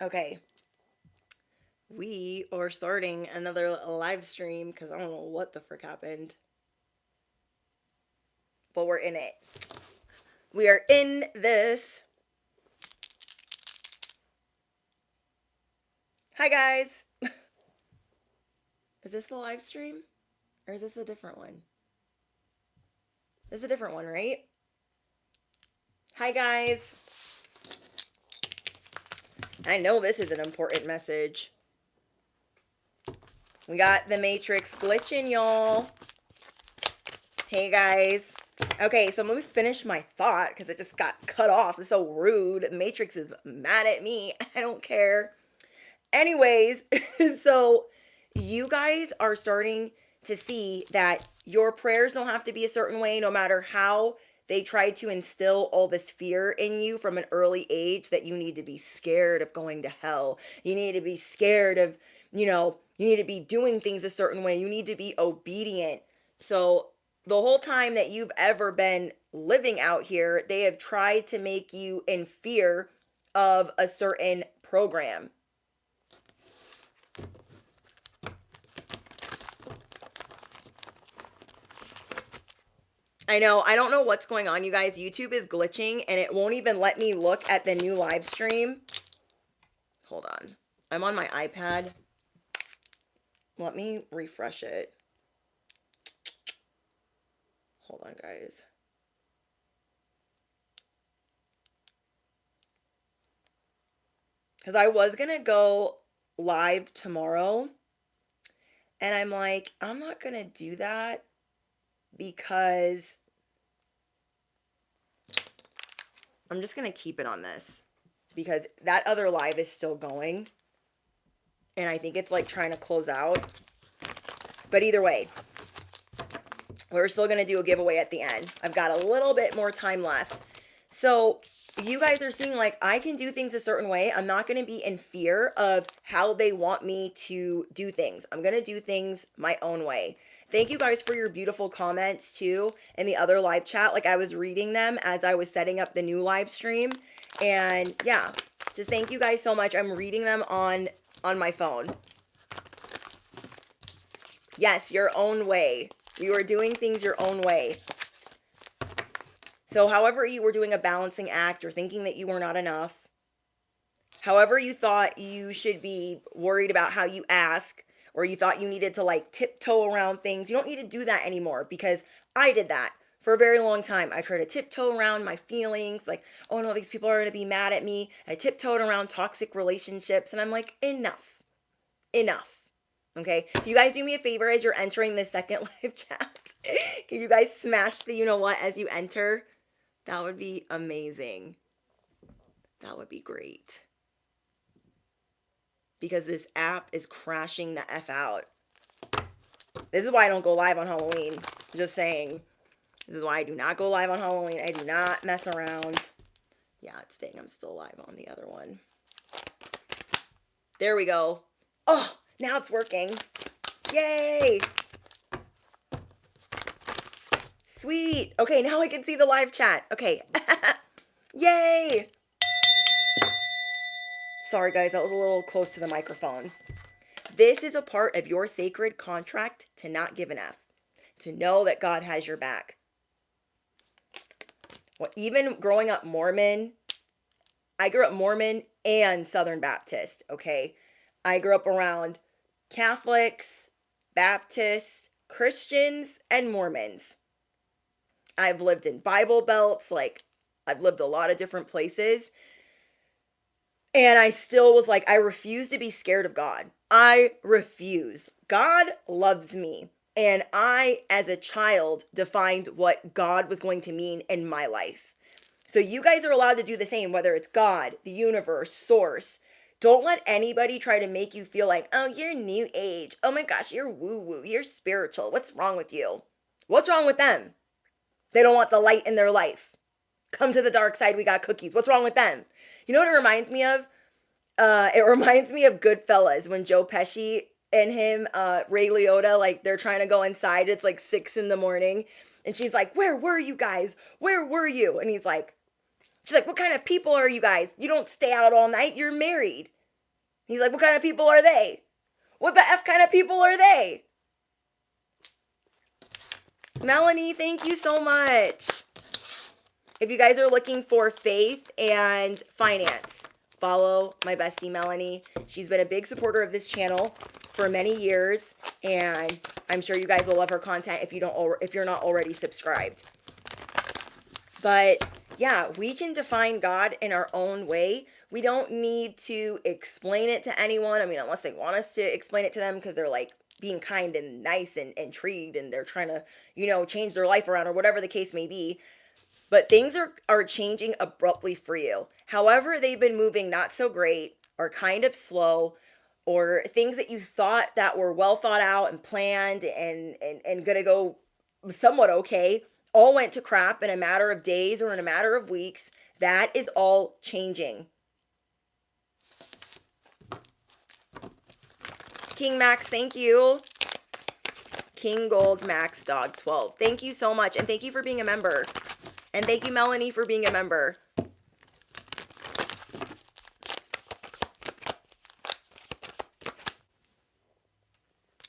Okay, we are starting another live stream because I don't know what the frick happened, but we're in it. We are in this. Hi, guys. Is this the live stream? Or is this a different one? This is a different one, right? Hi, guys. I know this is an important message. We got the Matrix glitching, y'all. Hey, guys. Okay, so let me finish my thought because it just got cut off. It's so rude. Matrix is mad at me. I don't care. Anyways, so you guys are starting to see that your prayers don't have to be a certain way, no matter how they try to instill all this fear in you from an early age that you need to be scared of going to hell. You need to be scared of, you need to be doing things a certain way. You need to be obedient. So the whole time that you've ever been living out here, they have tried to make you in fear of a certain program. I know. I don't know what's going on, you guys. YouTube is glitching and it won't even let me look at the new live stream. Hold on. I'm on my iPad. Let me refresh it. Hold on, guys. Because I was going to go live tomorrow. And I'm like, I'm not going to do that because I'm just going to keep it on this. Because that other live is still going. And I think it's like trying to close out. But either way, we're still going to do a giveaway at the end. I've got a little bit more time left. So you guys are seeing like I can do things a certain way. I'm not going to be in fear of how they want me to do things. I'm going to do things my own way. Thank you guys for your beautiful comments too in the other live chat. Like I was reading them as I was setting up the new live stream. And yeah, just thank you guys so much. I'm reading them on my phone. Yes, your own way. You are doing things your own way. So however you were doing a balancing act or thinking that you were not enough, however you thought you should be worried about how you ask, or you thought you needed to like tiptoe around things, you don't need to do that anymore because I did that for a very long time. I tried to tiptoe around my feelings, like, oh no, these people are going to be mad at me. I tiptoed around toxic relationships and I'm like, enough. Okay, you guys do me a favor as you're entering the second live chat. Can you guys smash the you know what as you enter? That would be amazing. That would be great. Because this app is crashing the F out. This is why I don't go live on Halloween. Just saying. This is why I do not go live on Halloween. I do not mess around. Yeah, it's staying. I'm still live on the other one. There we go. Oh, now it's working. Yay! Sweet. Okay, now I can see the live chat. Okay. Yay! Sorry, guys, that was a little close to the microphone. This is a part of your sacred contract to not give an F, to know that God has your back. Well, even growing up Mormon, I grew up Mormon and Southern Baptist, okay? I grew up around Catholics, Baptists, Christians, and Mormons. I've lived in Bible belts, like I've lived a lot of different places. And I still was like, I refuse to be scared of God. I refuse. God loves me. And I, as a child, defined what God was going to mean in my life. So you guys are allowed to do the same, whether it's God, the universe, source. Don't let anybody try to make you feel like, oh, you're new age. Oh my gosh, you're woo-woo. You're spiritual. What's wrong with you? What's wrong with them? They don't want the light in their life. Come to the dark side, we got cookies. What's wrong with them? You know what it reminds me of? It reminds me of Goodfellas when Joe Pesci and him, Ray Liotta, like they're trying to go inside. It's like 6 a.m. And she's like, where were you guys? Where were you? And she's like, what kind of people are you guys? You don't stay out all night. You're married. He's like, what kind of people are they? What the F kind of people are they? Melanie, thank you so much. If you guys are looking for faith and finance, follow my bestie Melanie. She's been a big supporter of this channel for many years, and I'm sure you guys will love her content if you're not already subscribed. But yeah, we can define God in our own way. We don't need to explain it to anyone. I mean, unless they want us to explain it to them because they're like being kind and nice and intrigued and they're trying to, change their life around or whatever the case may be. But things are changing abruptly for you. However, they've been moving not so great or kind of slow, or things that you thought that were well thought out and planned and gonna go somewhat okay, all went to crap in a matter of days or in a matter of weeks. That is all changing. King Max, thank you. King Gold Max Dog 12. Thank you so much. And thank you for being a member. And thank you, Melanie, for being a member.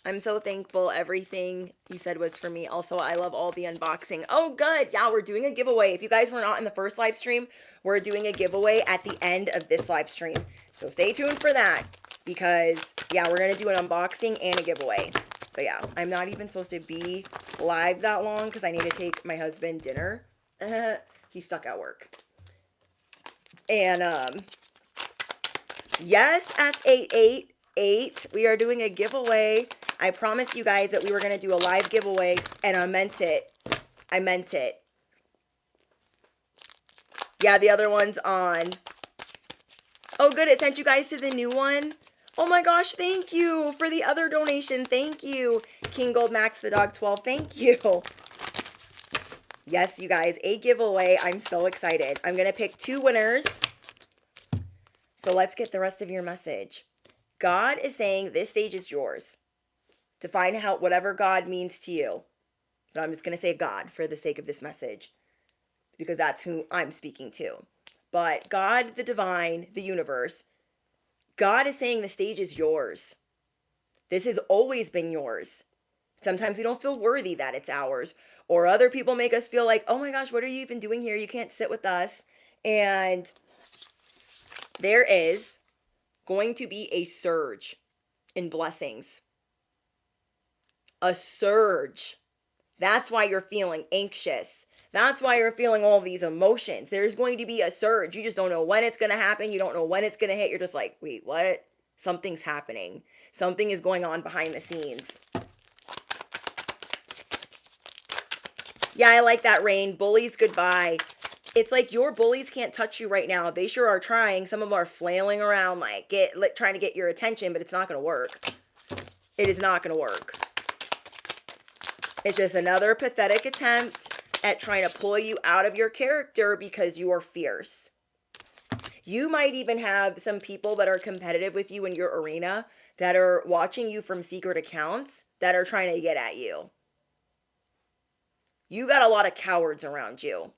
I'm so thankful everything you said was for me. Also, I love all the unboxing. Oh, good. Yeah, we're doing a giveaway. If you guys were not in the first live stream, we're doing a giveaway at the end of this live stream. So stay tuned for that because, yeah, we're going to do an unboxing and a giveaway. But, yeah, I'm not even supposed to be live that long because I need to take my husband dinner. He's stuck at work. And, yes, F888, we are doing a giveaway. I promised you guys that we were going to do a live giveaway, and I meant it. I meant it. Yeah, the other one's on. Oh, good. It sent you guys to the new one. Oh my gosh, thank you for the other donation. Thank you. King Gold Max the Dog 12. Thank you. Yes, you guys, a giveaway. I'm so excited. I'm going to pick 2 winners. So let's get the rest of your message. God is saying this stage is yours. Define whatever God means to you. But I'm just going to say God for the sake of this message, because that's who I'm speaking to. But God, the divine, the universe, God is saying the stage is yours. This has always been yours. Sometimes we don't feel worthy that it's ours. Or other people make us feel like, oh my gosh, what are you even doing here? You can't sit with us. And there is going to be a surge in blessings. A surge. That's why you're feeling anxious. That's why you're feeling all these emotions. There's going to be a surge. You just don't know when it's going to happen. You don't know when it's going to hit. You're just like, wait, what? Something's happening. Something is going on behind the scenes. Yeah, I like that, Rain. Bullies, goodbye. It's like your bullies can't touch you right now. They sure are trying. Some of them are flailing around, trying to get your attention, but it's not going to work. It is not going to work. It's just another pathetic attempt at trying to pull you out of your character because you are fierce. You might even have some people that are competitive with you in your arena that are watching you from secret accounts that are trying to get at you. You got a lot of cowards around you.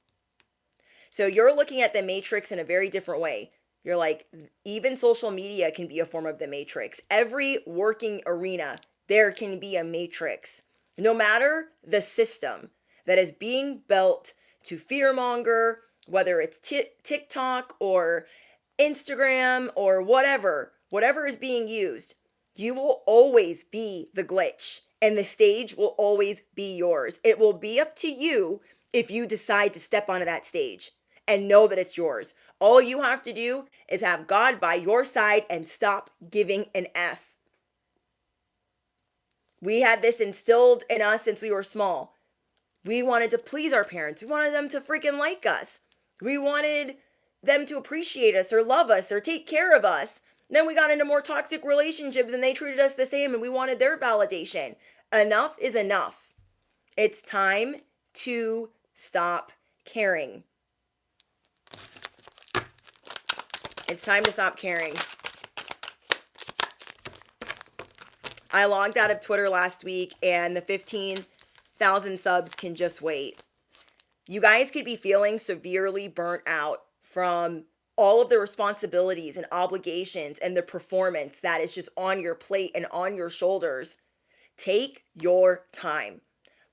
So you're looking at the Matrix in a very different way. You're like, even social media can be a form of the Matrix. Every working arena, there can be a Matrix. No matter the system that is being built to fearmonger, whether it's TikTok or Instagram or whatever is being used, you will always be the glitch. And the stage will always be yours. It will be up to you if you decide to step onto that stage and know that it's yours. All you have to do is have God by your side and stop giving an F. We had this instilled in us since we were small. We wanted to please our parents. We wanted them to freaking like us. We wanted them to appreciate us or love us or take care of us. Then we got into more toxic relationships and they treated us the same and we wanted their validation. Enough is enough. It's time to stop caring. It's time to stop caring. I logged out of Twitter last week and the 15,000 subs can just wait. You guys could be feeling severely burnt out from all of the responsibilities and obligations and the performance that is just on your plate and on your shoulders. Take your time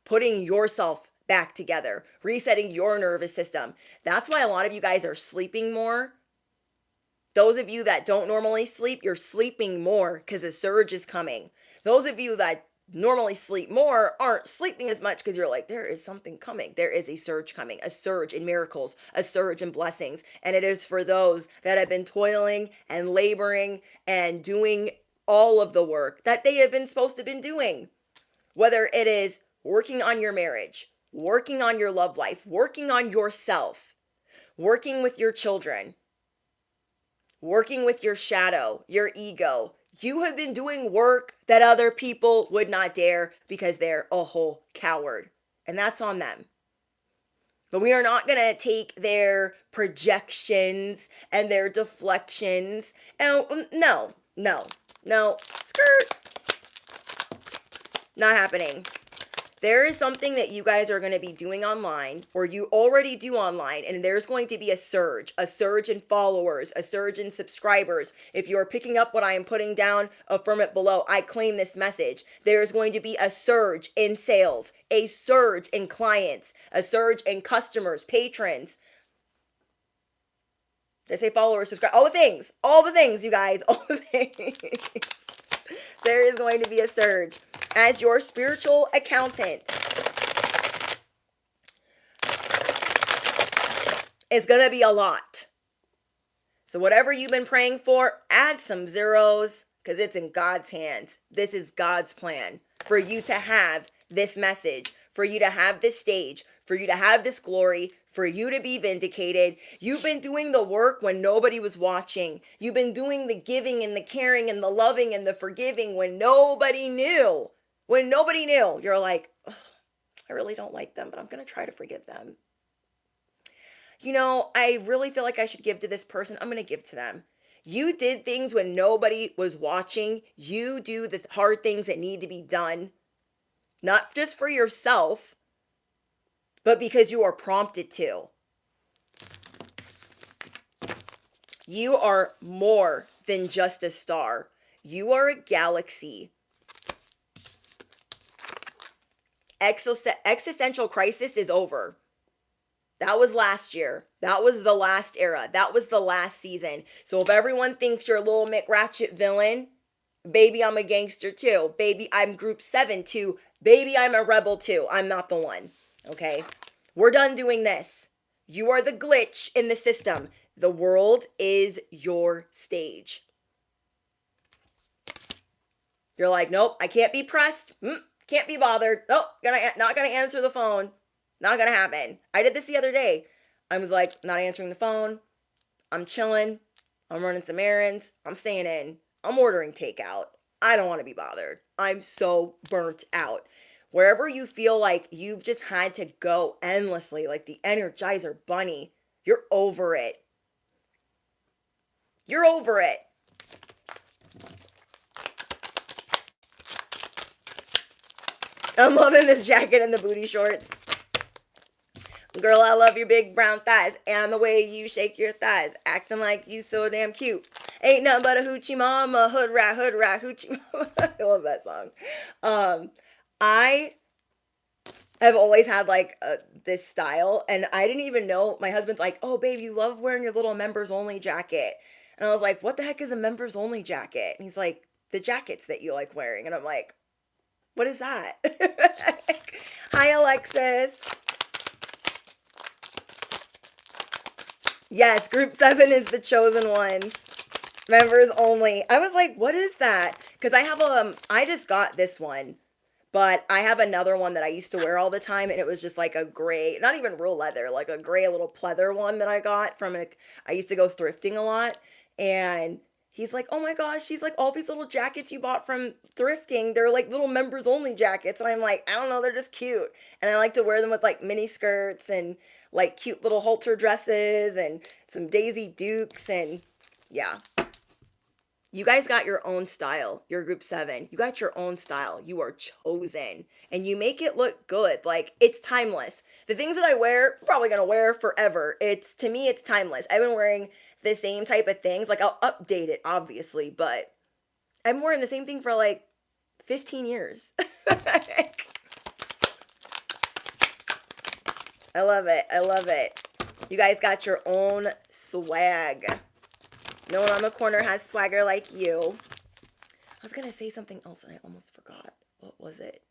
putting yourself back together, resetting your nervous system. That's why a lot of you guys are sleeping more. Those of you that don't normally sleep, you're sleeping more because a surge is coming. Those of you that normally sleep more aren't sleeping as much because you're like, there is something coming. There is a surge coming, a surge in miracles, a surge in blessings. And it is for those that have been toiling and laboring and doing all of the work that they have been supposed to been doing. Whether it is working on your marriage, working on your love life, working on yourself, working with your children, working with your shadow, your ego. You have been doing work that other people would not dare because they're a whole coward. And that's on them. But we are not going to take their projections and their deflections. And no, skirt. Not happening. There is something that you guys are going to be doing online, or you already do online, and there's going to be a surge in followers, a surge in subscribers. If you are picking up what I am putting down, affirm it below. I claim this message. There is going to be a surge in sales, a surge in clients, a surge in customers, patrons. They say followers, subscribe, all the things, you guys, all the things. There is going to be a surge. As your spiritual accountant, it's going to be a lot. So whatever you've been praying for, add some zeros because it's in God's hands. This is God's plan for you to have this message, for you to have this stage, for you to have this glory, for you to be vindicated. You've been doing the work when nobody was watching. You've been doing the giving and the caring and the loving and the forgiving when nobody knew. When nobody knew. You're like, I really don't like them, but I'm going to try to forgive them. You know, I really feel like I should give to this person. I'm going to give to them. You did things when nobody was watching. You do the hard things that need to be done. Not just for yourself, but because you are prompted to. You are more than just a star. You are a galaxy. Existential crisis is over. That was last year. That was the last era. That was the last season. So if everyone thinks you're a little McRatchet villain, baby, I'm a gangster too. Baby, I'm group 7 too. Baby, I'm a rebel too. I'm not the one. Okay? We're done doing this. You are the glitch in the system. The world is your stage. You're like, nope, I can't be pressed. Can't be bothered. Nope, not gonna answer the phone. Not gonna happen. I did this the other day. I was like, not answering the phone. I'm chilling. I'm running some errands. I'm staying in. I'm ordering takeout. I don't want to be bothered. I'm so burnt out. Wherever you feel like you've just had to go endlessly, like the Energizer Bunny, you're over it. You're over it. I'm loving this jacket and the booty shorts. Girl, I love your big brown thighs and the way you shake your thighs, acting like you so damn cute. Ain't nothing but a hoochie mama, hood rat, hoochie mama. I love that song. I have always had like this style, and I didn't even know. My husband's like, oh, babe, you love wearing your little members only jacket. And I was like, what the heck is a members only jacket? And he's like, the jackets that you like wearing. And I'm like, what is that? Hi, Alexis. Yes, group 7 is the chosen ones. Members only. I was like, what is that? Because I have I just got this one, but I have another one that I used to wear all the time, and it was just like a gray, not even real leather, like a gray little pleather one that I got from I used to go thrifting a lot, and he's like, oh my gosh, she's like, all these little jackets you bought from thrifting, they're like little members only jackets. And I'm like, I don't know, they're just cute. And I like to wear them with like mini skirts and like cute little halter dresses and some Daisy Dukes. And yeah, you guys got your own style. You're group 7. You got your own style. You are chosen, and you make it look good. Like, it's timeless. The things that I wear, I'm probably going to wear forever. To me, it's timeless. I've been wearing the same type of things. Like I'll update it obviously, but I'm wearing the same thing for like 15 years. I love it. I love it. You guys got your own swag. No one on the corner has swagger like you. I was going to say something else and I almost forgot. What was it?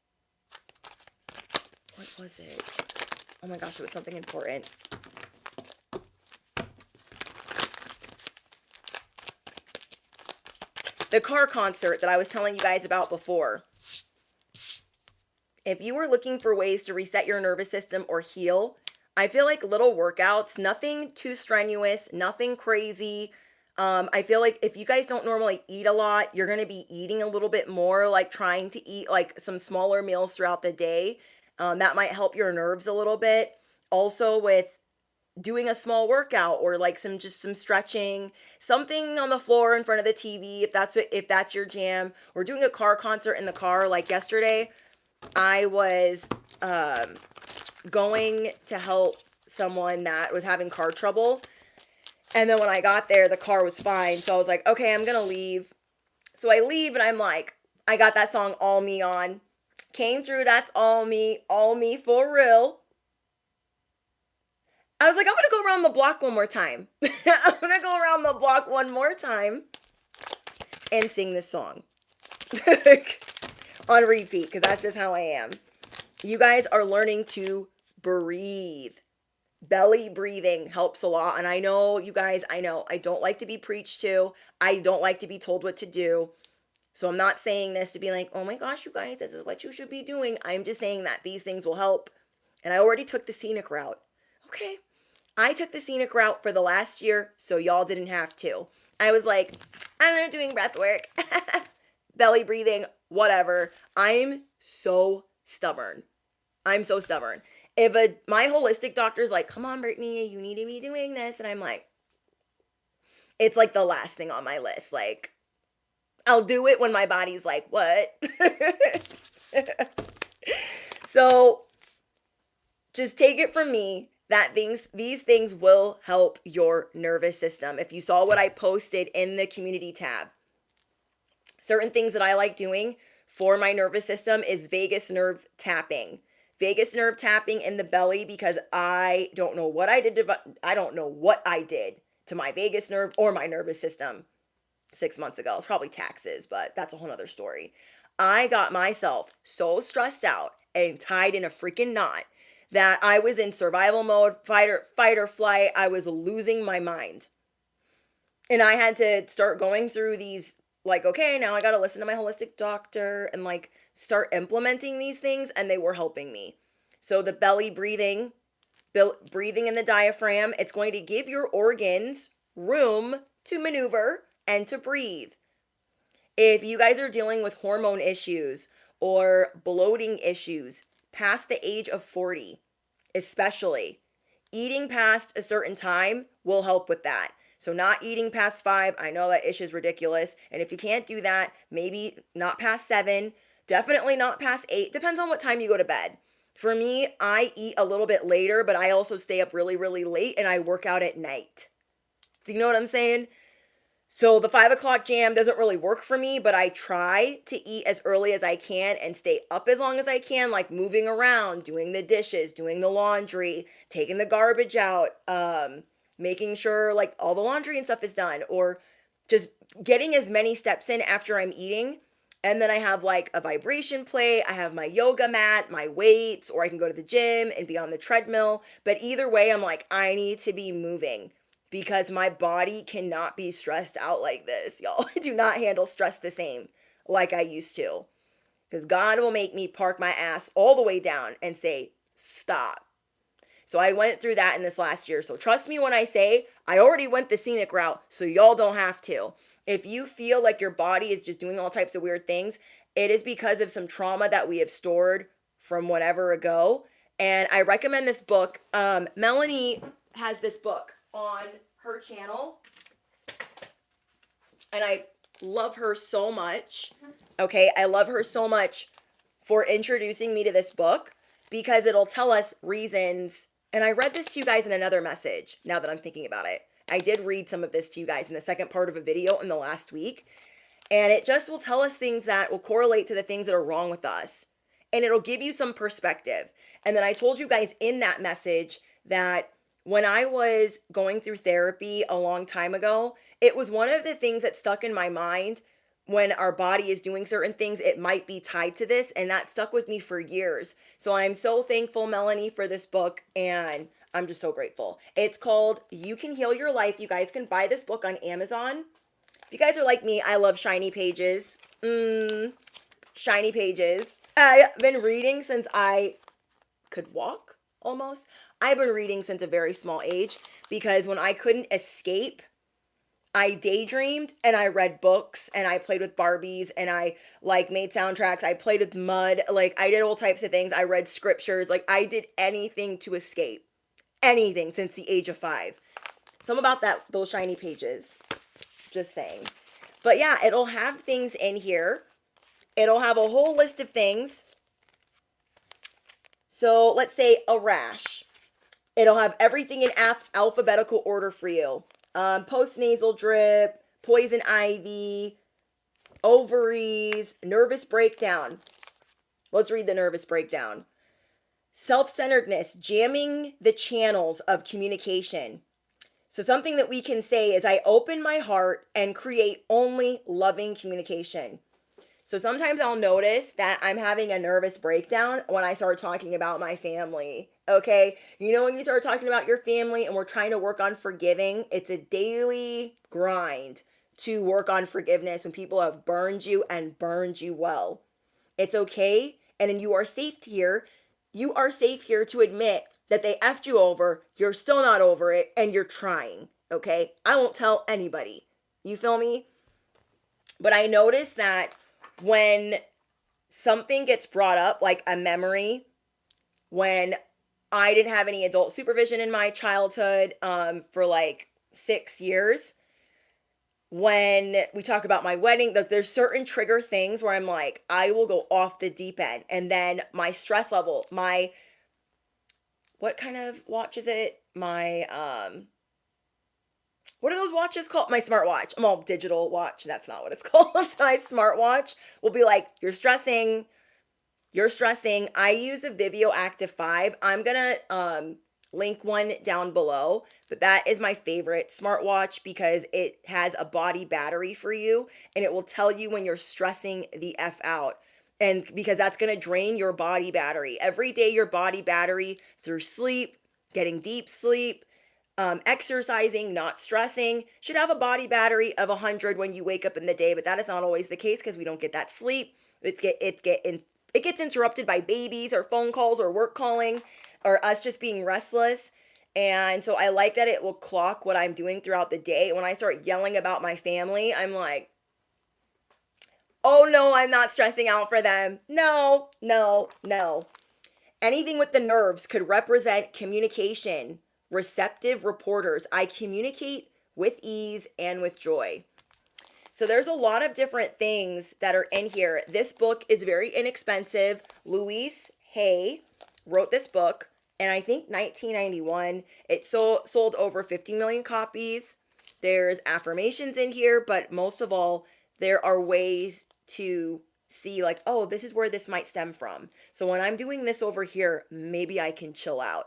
What was it? Oh my gosh, it was something important. The car concert that I was telling you guys about before. If you are looking for ways to reset your nervous system or heal, I feel like little workouts, nothing too strenuous, nothing crazy. I feel like if you guys don't normally eat a lot, you're going to be eating a little bit more, like trying to eat like some smaller meals throughout the day. That might help your nerves a little bit. Also with doing a small workout or like some stretching, something on the floor in front of the TV if that's your jam, or doing a car concert in the car. Like yesterday, I was going to help someone that was having car trouble. And then when I got there, the car was fine. So I was like, okay, I'm going to leave. So I leave and I'm like, I got that song All Me on. Came through, that's all me for real. I was like, I'm going to go around the block one more time. I'm going to go around the block one more time and sing this song. On repeat, because that's just how I am. You guys are learning to breathe. Belly breathing helps a lot. And I know, you guys, I know, I don't like to be preached to. I don't like to be told what to do. So I'm not saying this to be like, oh my gosh, you guys, this is what you should be doing. I'm just saying that these things will help. And I already took the scenic route. Okay. I took the scenic route for the last year, so y'all didn't have to. I was like, I'm not doing breath work. Belly breathing, whatever. I'm so stubborn. I'm so stubborn. If my holistic doctor's like, come on, Brittany, you need to be doing this. And I'm like, it's like the last thing on my list. Like, I'll do it when my body's like, what? So just take it from me that these things will help your nervous system. If you saw what I posted in the community tab, certain things that I like doing for my nervous system is vagus nerve tapping. Vagus nerve tapping in the belly, because I don't know what I did to my vagus nerve or my nervous system 6 months ago. It's probably taxes, but that's a whole nother story. I got myself so stressed out and tied in a freaking knot that I was in survival mode, fight or flight. I was losing my mind. And I had to start going through these, like, okay, now I got to listen to my holistic doctor and like start implementing these things, and they were helping me. So the belly breathing in the diaphragm, it's going to give your organs room to maneuver and to breathe. If you guys are dealing with hormone issues or bloating issues past the age of 40, especially, eating past a certain time will help with that. So not eating past 5, I know that ish is ridiculous. And if you can't do that, maybe not past 7, definitely not past 8. Depends on what time you go to bed. For me, I eat a little bit later, but I also stay up really, really late and I work out at night. Do you know what I'm saying? So the 5 o'clock jam doesn't really work for me, but I try to eat as early as I can and stay up as long as I can, like moving around, doing the dishes, doing the laundry, taking the garbage out, making sure like all the laundry and stuff is done, or just getting as many steps in after I'm eating. And then I have like a vibration plate, I have my yoga mat, my weights, or I can go to the gym and be on the treadmill. But either way, I'm like, I need to be moving because my body cannot be stressed out like this, y'all. I do not handle stress the same like I used to. Because God will make me park my ass all the way down and say, stop. So I went through that in this last year. So trust me when I say I already went the scenic route, so y'all don't have to. If you feel like your body is just doing all types of weird things, it is because of some trauma that we have stored from whatever ago. And I recommend this book. Melanie has this book on her channel. And I love her so much. Okay, I love her so much for introducing me to this book because it'll tell us reasons. And I read this to you guys in another message now that I'm thinking about it. I did read some of this to you guys in the second part of a video in the last week. And it just will tell us things that will correlate to the things that are wrong with us. And it'll give you some perspective. And then I told you guys in that message that when I was going through therapy a long time ago, it was one of the things that stuck in my mind. When our body is doing certain things, it might be tied to this, and that stuck with me for years. So I'm so thankful, Melanie, for this book, and I'm just so grateful. It's called You Can Heal Your Life. You guys can buy this book on Amazon. If you guys are like me, I love shiny pages. Shiny pages. I've been reading since I could walk, almost. I've been reading since a very small age, because when I couldn't escape, I daydreamed and I read books and I played with Barbies and I made soundtracks. I played with mud. I did all types of things. I read scriptures. I did anything to escape. Anything since the age of 5. So I'm about those shiny pages. Just saying. But yeah, it'll have things in here. It'll have a whole list of things. So let's say a rash. It'll have everything in alphabetical order for you. Postnasal drip, poison ivy, ovaries, nervous breakdown. Let's read the nervous breakdown. Self-centeredness, jamming the channels of communication. So something that we can say is, I open my heart and create only loving communication. So sometimes I'll notice that I'm having a nervous breakdown when I start talking about my family. Okay? When you start talking about your family and we're trying to work on forgiving, it's a daily grind to work on forgiveness when people have burned you and burned you well. It's okay. And then you are safe here. You are safe here to admit that they effed you over. You're still not over it and you're trying. Okay? I won't tell anybody. You feel me? But I notice that when something gets brought up, like a memory, when I didn't have any adult supervision in my childhood for 6 years, when we talk about my wedding, there's certain trigger things where I'm like, I will go off the deep end. And then my stress level, what kind of watch is it? What are those watches called? My smartwatch. I'm all digital watch. That's not what it's called. So my smartwatch will be like, you're stressing. I use a Viveo Active 5. I'm going to link one down below. But that is my favorite smartwatch because it has a body battery for you. And it will tell you when you're stressing the F out. And because that's going to drain your body battery. Every day your body battery through sleep, getting deep sleep, exercising, not stressing, should have a body battery of 100 when you wake up in the day, but that is not always the case because we don't get that sleep. It gets interrupted by babies or phone calls or work calling or us just being restless. And so I like that it will clock what I'm doing throughout the day. When I start yelling about my family, I'm like, oh no, I'm not stressing out for them. No. Anything with the nerves could represent communication. Receptive reporters. I communicate with ease and with joy. So there's a lot of different things that are in here. This book is very inexpensive. Louise Hay wrote this book, and I think 1991. It sold over 50 million copies. There's affirmations in here, but most of all, there are ways to see oh, this is where this might stem from. So when I'm doing this over here, maybe I can chill out.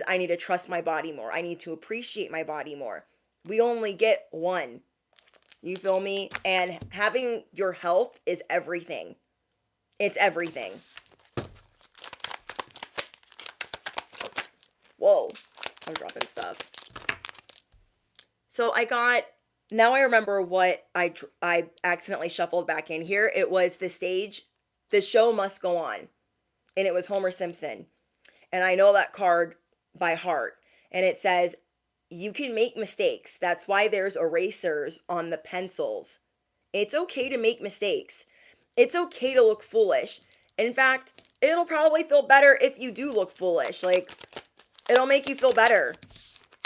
I need to trust my body more. I need to appreciate my body more. We only get one. You feel me? And having your health is everything. It's everything. Whoa, I'm dropping stuff. So now I remember what I accidentally shuffled back in here. It was The Show Must Go On. And it was Homer Simpson. And I know that card by heart. And it says, you can make mistakes. That's why there's erasers on the pencils. It's okay to make mistakes. It's okay to look foolish. In fact, it'll probably feel better if you do look foolish. It'll make you feel better.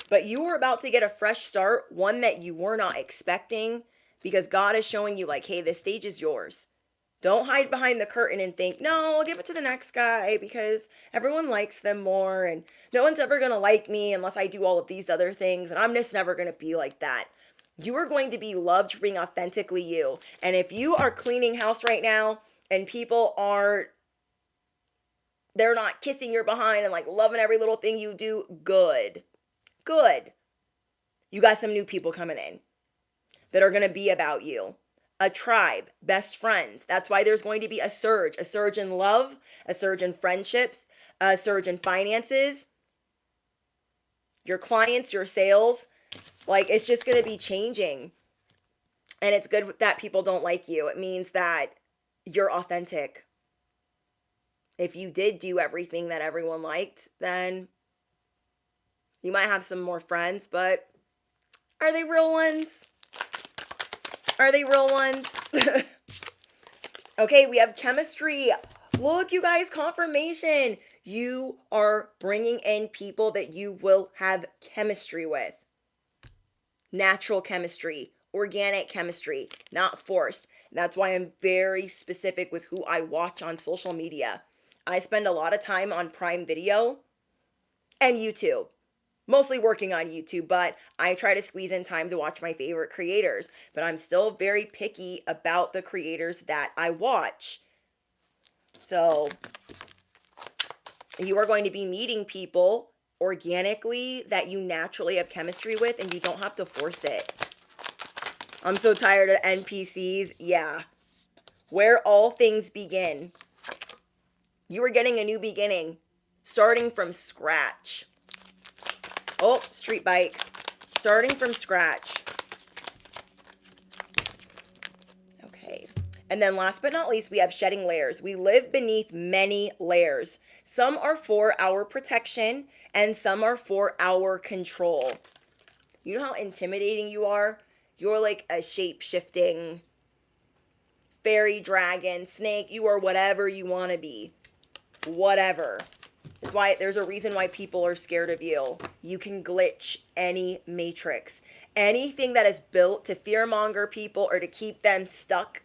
But you are about to get a fresh start, one that you were not expecting, because God is showing you hey, this stage is yours. Don't hide behind the curtain and think, no, I'll give it to the next guy because everyone likes them more and no one's ever going to like me unless I do all of these other things. And I'm just never going to be like that. You are going to be loved for being authentically you. And if you are cleaning house right now and people are, they're not kissing your behind and like loving every little thing you do, good. Good. You got some new people coming in that are going to be about you. A tribe, best friends. That's why there's going to be a surge in love, a surge in friendships, a surge in finances, your clients, your sales. Like, it's just going to be changing. And it's good that people don't like you. It means that you're authentic. If you did do everything that everyone liked, then you might have some more friends, but are they real ones? Are they real ones? Okay, we have chemistry. Look, you guys, confirmation. You are bringing in people that you will have chemistry with. Natural chemistry, organic chemistry, not forced. That's why I'm very specific with who I watch on social media. I spend a lot of time on Prime Video and YouTube. Mostly working on YouTube, but I try to squeeze in time to watch my favorite creators. But I'm still very picky about the creators that I watch. So you are going to be meeting people organically that you naturally have chemistry with, and you don't have to force it. I'm so tired of NPCs. Yeah. Where all things begin. You are getting a new beginning, starting from scratch. Oh, street bike. Starting from scratch. Okay. And then last but not least, we have shedding layers. We live beneath many layers. Some are for our protection and some are for our control. You know how intimidating you are? You're like a shape-shifting fairy, dragon, snake. You are whatever you want to be. Whatever. That's why there's a reason why people are scared of you. You can glitch any matrix. Anything that is built to fearmonger people or to keep them stuck.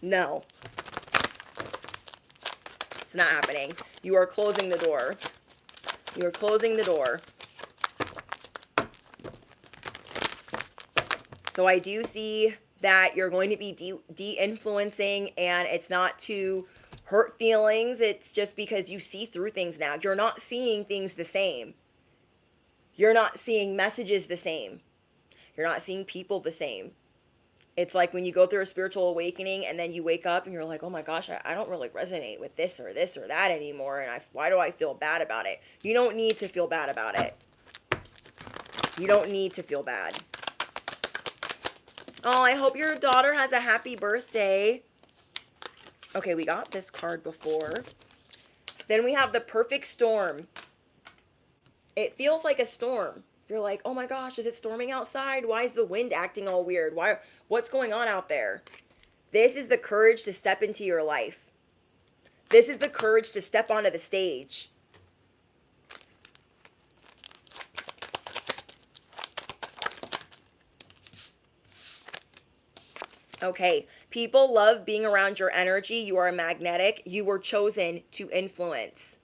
No. It's not happening. You are closing the door. You are closing the door. So I do see that you're going to be de-influencing, and it's not to hurt feelings. It's just because you see through things now. You're not seeing things the same. You're not seeing messages the same. You're not seeing people the same. It's like when you go through a spiritual awakening and then you wake up and you're like, oh my gosh, I don't really resonate with this or that anymore. And why do I feel bad about it? You don't need to feel bad about it. You don't need to feel bad. Oh, I hope your daughter has a happy birthday. Okay, we got this card before. Then we have the perfect storm. It feels like a storm. You're like, oh my gosh, is it storming outside? Why is the wind acting all weird? What's going on out there? This is the courage to step into your life. This is the courage to step onto the stage. Okay, people love being around your energy. You are magnetic. You were chosen to influence.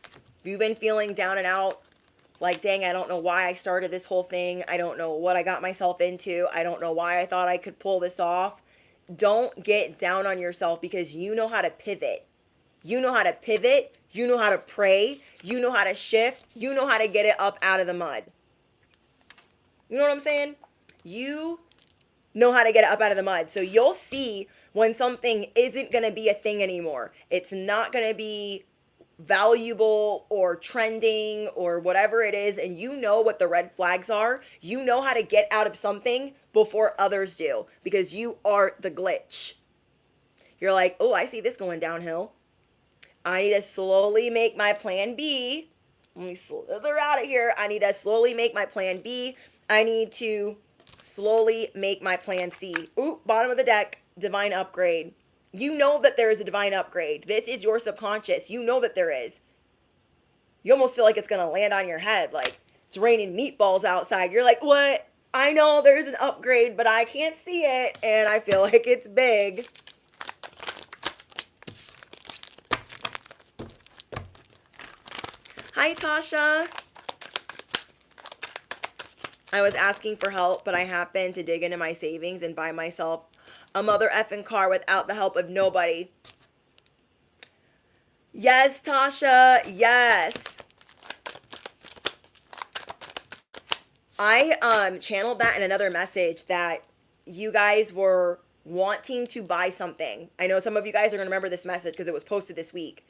If you've been feeling down and out, like, dang, I don't know why I started this whole thing. I don't know what I got myself into. I don't know why I thought I could pull this off. Don't get down on yourself because you know how to pivot. You know how to pivot. You know how to pray. You know how to shift. You know how to get it up out of the mud. You know what I'm saying? You know how to get it up out of the mud. So you'll see when something isn't going to be a thing anymore. It's not going to be valuable or trending or whatever it is, and you know what the red flags are. You know how to get out of something before others do because you are the glitch. You're like, oh, I see this going downhill. I need to slowly make my plan B. Let me slither out of here. I need to slowly make my plan B. I need to slowly make my plan C. Ooh, bottom of the deck, divine upgrade. You know that there is a divine upgrade. This is your subconscious. You know that there is. You almost feel like it's going to land on your head. Like it's raining meatballs outside. You're like, what? I know there's an upgrade, but I can't see it, and I feel like it's big. Hi, Tasha. I was asking for help, but I happened to dig into my savings and buy myself a mother effing car without the help of nobody. Yes, Tasha. Yes. I channeled that in another message that you guys were wanting to buy something. I know some of you guys are going to remember this message because it was posted this week.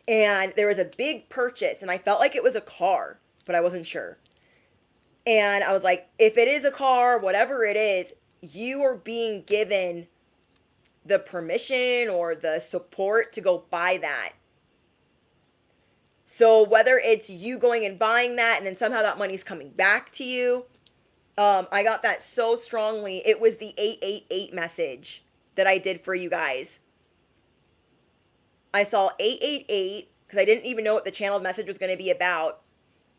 And there was a big purchase, and I felt like it was a car, but I wasn't sure. And I was like, if it is a car, whatever it is, you are being given the permission or the support to go buy that. So whether it's you going and buying that and then somehow that money's coming back to you, I got that so strongly. It was the 888 message that I did for you guys. I saw 888 because I didn't even know what the channeled message was going to be about.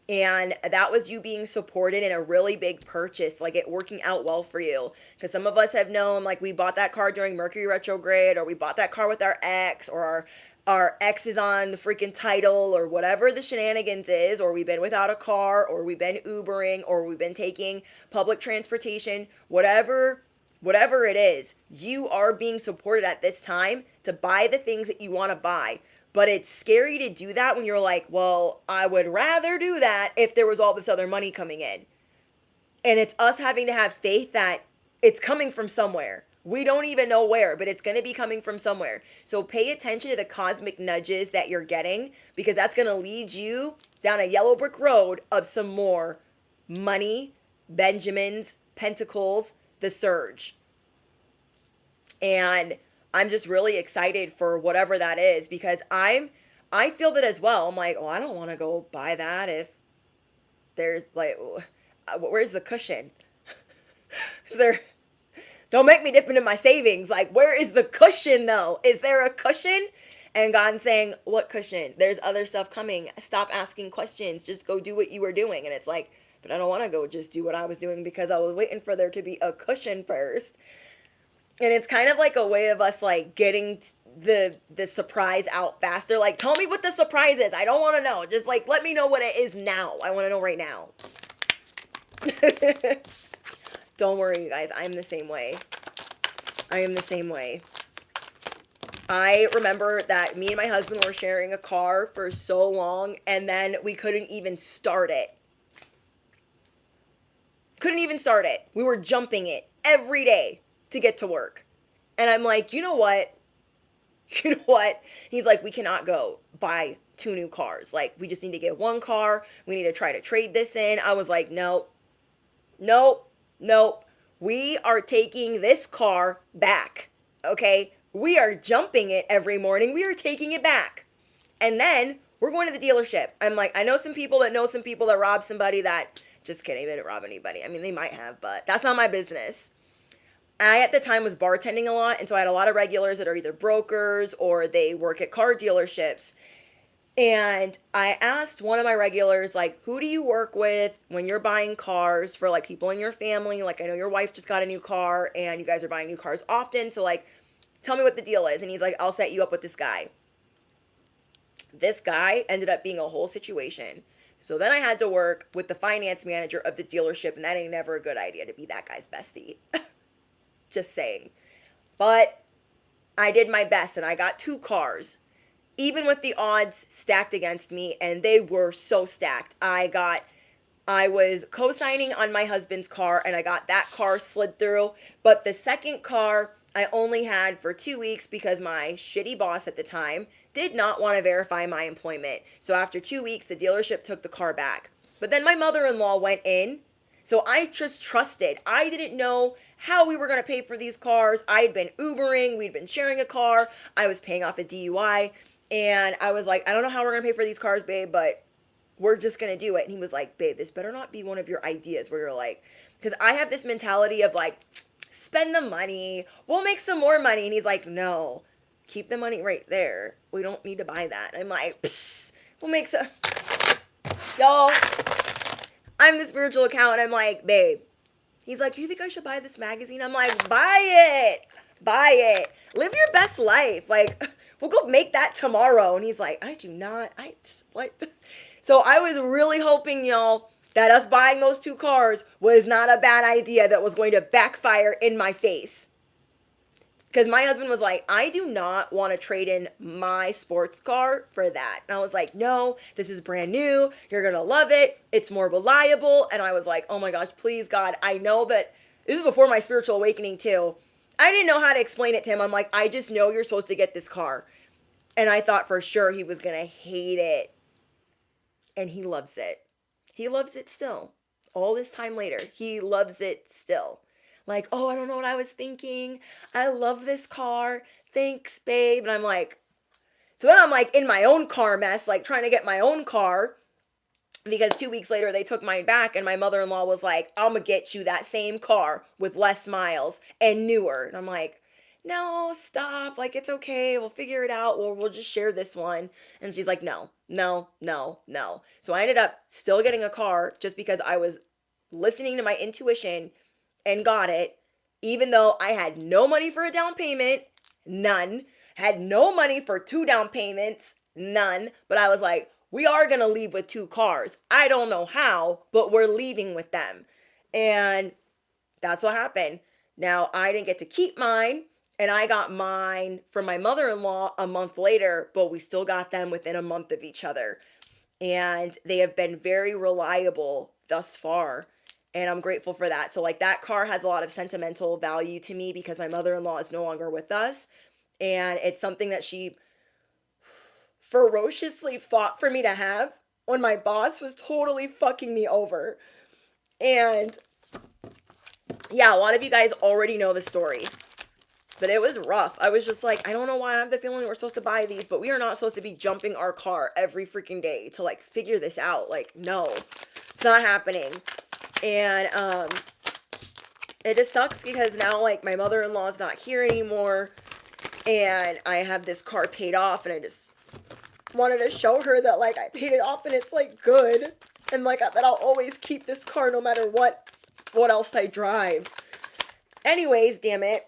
And that was you being supported in a really big purchase, like it working out well for you. Because some of us have known, like we bought that car during Mercury retrograde, or we bought that car with our ex, or our ex is on the freaking title, or whatever the shenanigans is, or we've been without a car, or we've been Ubering, or we've been taking public transportation, whatever it is, you are being supported at this time to buy the things that you want to buy. But it's scary to do that when you're like, well, I would rather do that if there was all this other money coming in. And it's us having to have faith that it's coming from somewhere. We don't even know where, but it's going to be coming from somewhere. So pay attention to the cosmic nudges that you're getting, because that's going to lead you down a yellow brick road of some more money, Benjamins, Pentacles, the surge. And I'm just really excited for whatever that is, because I feel that as well. I'm like, oh, I don't want to go buy that if there's like, where's the cushion? Is there, don't make me dip into my savings. Like, where is the cushion though? Is there a cushion? And God's saying, what cushion? There's other stuff coming. Stop asking questions. Just go do what you were doing. And it's like, but I don't want to go just do what I was doing because I was waiting for there to be a cushion first. And it's kind of like a way of us like getting the surprise out faster. Like, tell me what the surprise is. I don't want to know. Just like, let me know what it is now. I want to know right now. Don't worry, you guys. I'm the same way. I am the same way. I remember that me and my husband were sharing a car for so long, and then we couldn't even start it. Couldn't even start it. We were jumping it every day to get to work. And I'm like, you know what? You know what? He's like, we cannot go buy 2 new cars. Like, we just need to get 1 car. We need to try to trade this in. I was like, nope. We are taking this car back. Okay? We are jumping it every morning. We are taking it back. And then we're going to the dealership. I'm like, I know some people that robbed somebody that, just kidding, they didn't rob anybody. I mean, they might have, but that's not my business. I, at the time, was bartending a lot, and so I had a lot of regulars that are either brokers or they work at car dealerships. And I asked one of my regulars, like, who do you work with when you're buying cars for, like, people in your family? Like, I know your wife just got a new car, and you guys are buying new cars often, so, like, tell me what the deal is. And he's like, I'll set you up with this guy. This guy ended up being a whole situation. So then I had to work with the finance manager of the dealership, and that ain't never a good idea to be that guy's bestie. Just saying. But I did my best, and I got 2 cars, even with the odds stacked against me, and they were so stacked. I was co-signing on my husband's car, and I got that car slid through. But the second car I only had for 2 weeks because my shitty boss at the time did not want to verify my employment. So after 2 weeks, the dealership took the car back. But then my mother-in-law went in, so I just trusted. I didn't know how we were going to pay for these cars. I had been Ubering. We'd been sharing a car. I was paying off a DUI. And I was like, I don't know how we're going to pay for these cars, babe, but we're just going to do it. And he was like, babe, this better not be one of your ideas where you're like, because I have this mentality of like, spend the money. We'll make some more money. And he's like, no, keep the money right there. We don't need to buy that. And I'm like, psh, we'll make some. Y'all, I'm the spiritual accountant. I'm like, babe, He's like, you think I should buy this magazine? I'm like, buy it. Buy it. Live your best life. Like, we'll go make that tomorrow. And he's like, I do not. What? So I was really hoping, y'all, that us buying those two cars was not a bad idea that was going to backfire in my face. Because my husband was like, I do not want to trade in my sports car for that. And I was like, no, this is brand new. You're going to love it. It's more reliable. And I was like, oh my gosh, please, God. I know that this is before my spiritual awakening, too. I didn't know how to explain it to him. I'm like, I just know you're supposed to get this car. And I thought for sure he was going to hate it. And he loves it. He loves it still. All this time later, he loves it still. Like, oh, I don't know what I was thinking. I love this car. Thanks, babe. And I'm like, so then I'm like in my own car mess, like trying to get my own car. Because 2 weeks later, they took mine back. And my mother-in-law was like, I'm going to get you that same car with less miles and newer. And I'm like, no, stop. Like, it's okay. We'll figure it out. We'll just share this one. And she's like, no, no, no, no. So I ended up still getting a car just because I was listening to my intuition and got it, even though I had no money for a down payment, none, had no money for 2 down payments, none, but I was like, we are going to leave with 2 cars. I don't know how, but we're leaving with them. And that's what happened. Now, I didn't get to keep mine, and I got mine from my mother-in-law a month later, but we still got them within a month of each other. And they have been very reliable thus far. And I'm grateful for that. So like that car has a lot of sentimental value to me because my mother-in-law is no longer with us. And it's something that she ferociously fought for me to have when my boss was totally fucking me over. And yeah, a lot of you guys already know the story. But it was rough. I was just like, I don't know why I have the feeling we're supposed to buy these, but we are not supposed to be jumping our car every freaking day to like figure this out. Like, no, it's not happening. And it just sucks because now like my mother-in-law is not here anymore and I have this car paid off, and I just wanted to show her that like I paid it off and it's like good, and like that I'll always keep this car no matter what else I drive. Anyways, damn it.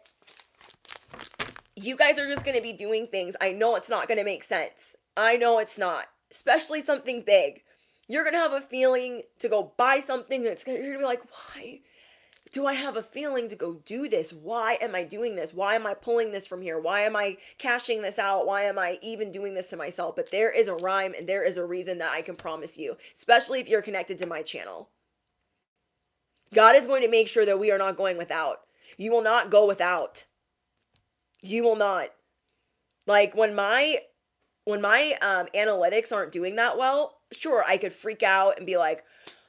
You guys are just going to be doing things. I know it's not going to make sense. I know it's not, especially something big. You're going to have a feeling to go buy something you're going to be like, why do I have a feeling to go do this? Why am I doing this? Why am I pulling this from here? Why am I cashing this out? Why am I even doing this to myself? But there is a rhyme and there is a reason that I can promise you, especially if you're connected to my channel. God is going to make sure that we are not going without. You will not go without. You will not. Like when my analytics aren't doing that well, sure, I could freak out and be like,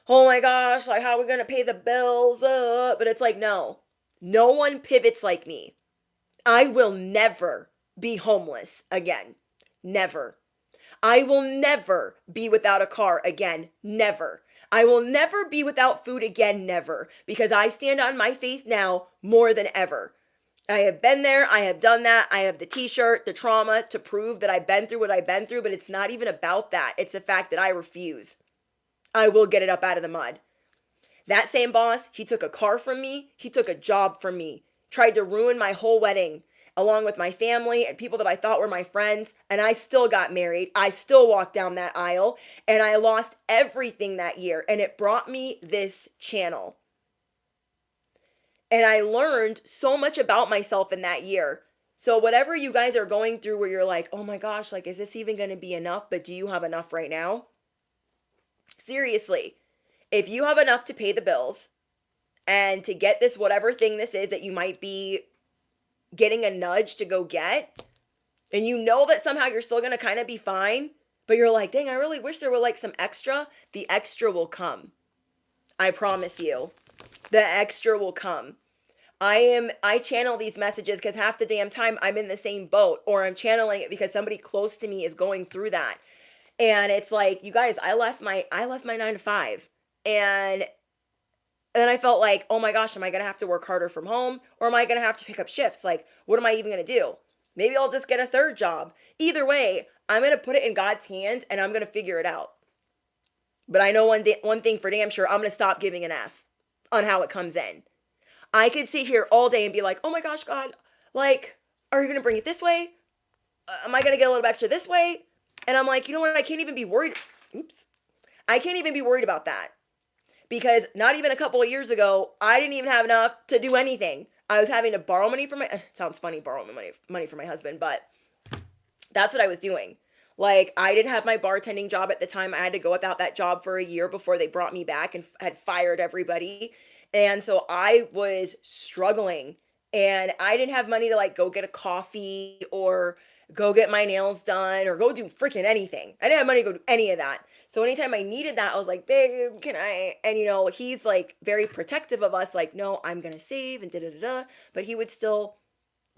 oh my gosh, like how are we going to pay the bills? But it's like, no one pivots like me. I will never be homeless again. Never. I will never be without a car again. Never. I will never be without food again. Never. Because I stand on my faith now more than ever. I have been there. I have done that. I have the t-shirt, the trauma to prove that I've been through what I've been through, but it's not even about that. It's the fact that I refuse. I will get it up out of the mud. That same boss, he took a car from me. He took a job from me. Tried to ruin my whole wedding, along with my family and people that I thought were my friends. And I still got married. I still walked down that aisle. And I lost everything that year. And it brought me this channel. And I learned so much about myself in that year. So whatever you guys are going through where you're like, oh my gosh, like, is this even going to be enough? But do you have enough right now? Seriously, if you have enough to pay the bills and to get this, whatever thing this is that you might be getting a nudge to go get, and you know that somehow you're still going to kind of be fine, but you're like, dang, I really wish there were like some extra, the extra will come. I promise you. The extra will come. I channel these messages because half the damn time I'm in the same boat, or I'm channeling it because somebody close to me is going through that. And it's like, you guys, I left my 9 to 5, and then I felt like, oh my gosh, am I going to have to work harder from home, or am I going to have to pick up shifts? Like, what am I even going to do? Maybe I'll just get a third job. Either way, I'm going to put it in God's hands and I'm going to figure it out. But I know one thing for damn sure, I'm going to stop giving an F on how it comes in. I could sit here all day and be like, oh my gosh, God, like, are you going to bring it this way? Am I going to get a little extra this way? And I'm like, you know what? I can't even be worried. Oops. I can't even be worried about that. Because not even a couple of years ago, I didn't even have enough to do anything. I was having to borrow money from it sounds funny, borrowing money from my husband, but that's what I was doing. Like, I didn't have my bartending job at the time. I had to go without that job for a year before they brought me back and had fired everybody. And so I was struggling, and I didn't have money to like go get a coffee or go get my nails done or go do freaking anything. I didn't have money to go do any of that. So anytime I needed that, I was like, babe, can I? And he's like very protective of us, like, no, I'm gonna save and da da da da. But he would still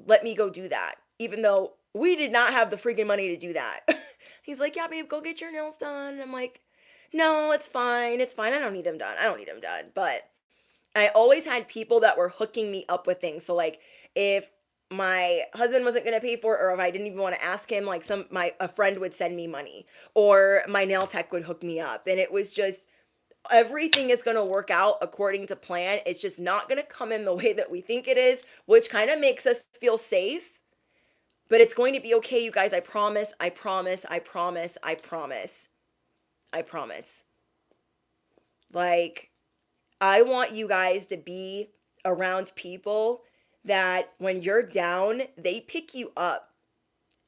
let me go do that, even though we did not have the freaking money to do that. He's like, yeah, babe, go get your nails done. And I'm like, no, it's fine. It's fine. I don't need them done. I don't need them done. But I always had people that were hooking me up with things. So like if my husband wasn't going to pay for it, or if I didn't even want to ask him, like a friend would send me money, or my nail tech would hook me up. And it was just, everything is going to work out according to plan. It's just not going to come in the way that we think it is, which kind of makes us feel safe. But it's going to be okay, you guys. I promise. I promise. I promise. I promise. I promise. Like, I want you guys to be around people that when you're down, they pick you up.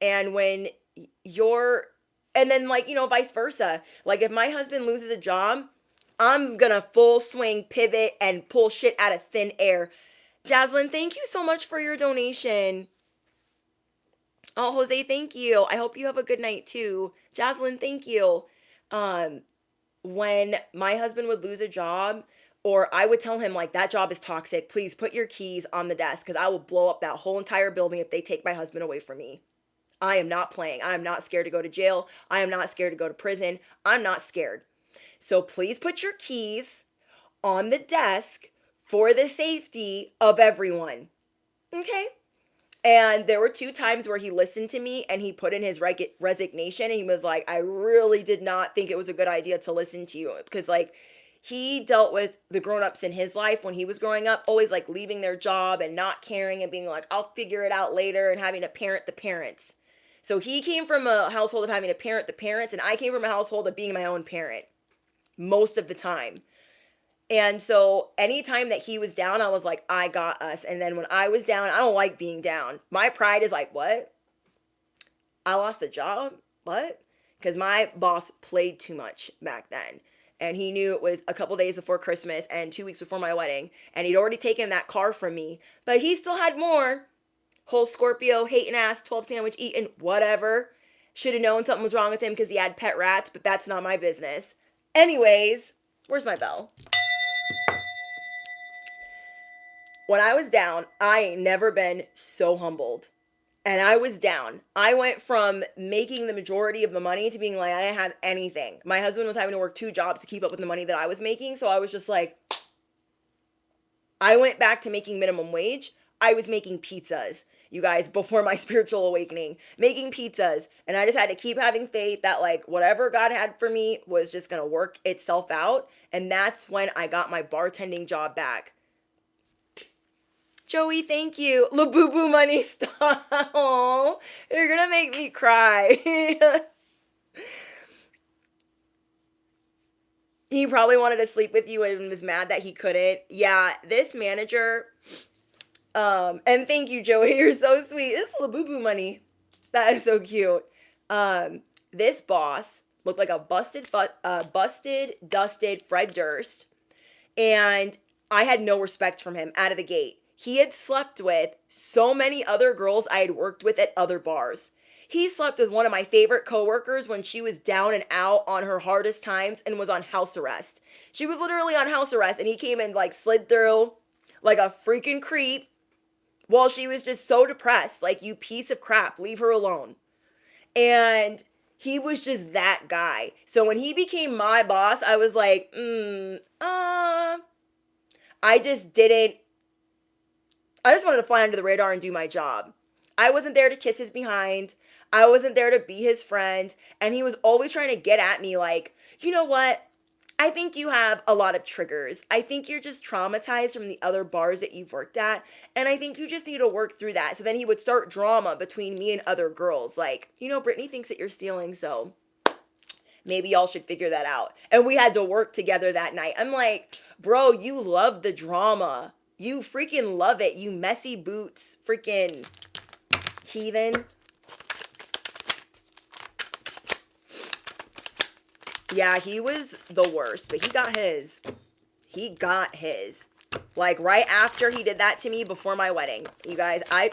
And when and then like, vice versa. Like if my husband loses a job, I'm gonna full swing pivot and pull shit out of thin air. Jaslyn, thank you so much for your donation. Oh, Jose, thank you. I hope you have a good night too. Jaslyn, thank you. When my husband would lose a job, or I would tell him like, that job is toxic, please put your keys on the desk because I will blow up that whole entire building if they take my husband away from me. I am not playing. I am not scared to go to jail. I am not scared to go to prison. I'm not scared. So please put your keys on the desk for the safety of everyone. Okay? And there were 2 times where he listened to me and he put in his resignation, and he was like, I really did not think it was a good idea to listen to you. Because like, he dealt with the grown-ups in his life when he was growing up, always like leaving their job and not caring and being like, I'll figure it out later, and having to parent the parents. So he came from a household of having to parent the parents, and I came from a household of being my own parent most of the time. And so anytime that he was down, I was like, I got us. And then when I was down, I don't like being down. My pride is like, what? I lost a job? What? Because my boss played too much back then. And he knew it was a couple days before Christmas and 2 weeks before my wedding. And he'd already taken that car from me. But he still had more. Whole Scorpio, hating ass, 12 sandwich eating, whatever. Should have known something was wrong with him because he had pet rats, but that's not my business. Anyways, where's my bell? When I was down, I ain't never been so humbled. And I was down. I went from making the majority of the money to being like, I didn't have anything. My husband was having to work 2 jobs to keep up with the money that I was making. So I was just like, I went back to making minimum wage. I was making pizzas, you guys, before my spiritual awakening, making pizzas. And I just had to keep having faith that like whatever God had for me was just going to work itself out. And that's when I got my bartending job back. Joey, thank you. Labubu money, stop. Oh, you're going to make me cry. He probably wanted to sleep with you and was mad that he couldn't. Yeah, this manager, and thank you, Joey. You're so sweet. This is Labubu money. That is so cute. This boss looked like a busted, dusted Fred Durst. And I had no respect from him out of the gate. He had slept with so many other girls I had worked with at other bars. He slept with one of my favorite coworkers when she was down and out on her hardest times and was on house arrest. She was literally on house arrest, and he came and like slid through like a freaking creep while she was just so depressed. Like, you piece of crap, leave her alone. And he was just that guy. So when he became my boss, I was like, I just wanted to fly under the radar and do my job. I wasn't there to kiss his behind. I wasn't there to be his friend. And he was always trying to get at me like, you know what? I think you have a lot of triggers. I think you're just traumatized from the other bars that you've worked at. And I think you just need to work through that. So then he would start drama between me and other girls. Like, Brittany thinks that you're stealing, so maybe y'all should figure that out. And we had to work together that night. I'm like, bro, you love the drama. You freaking love it. You messy boots, freaking heathen. Yeah, he was the worst, but he got his. He got his. Like right after he did that to me before my wedding. You guys, I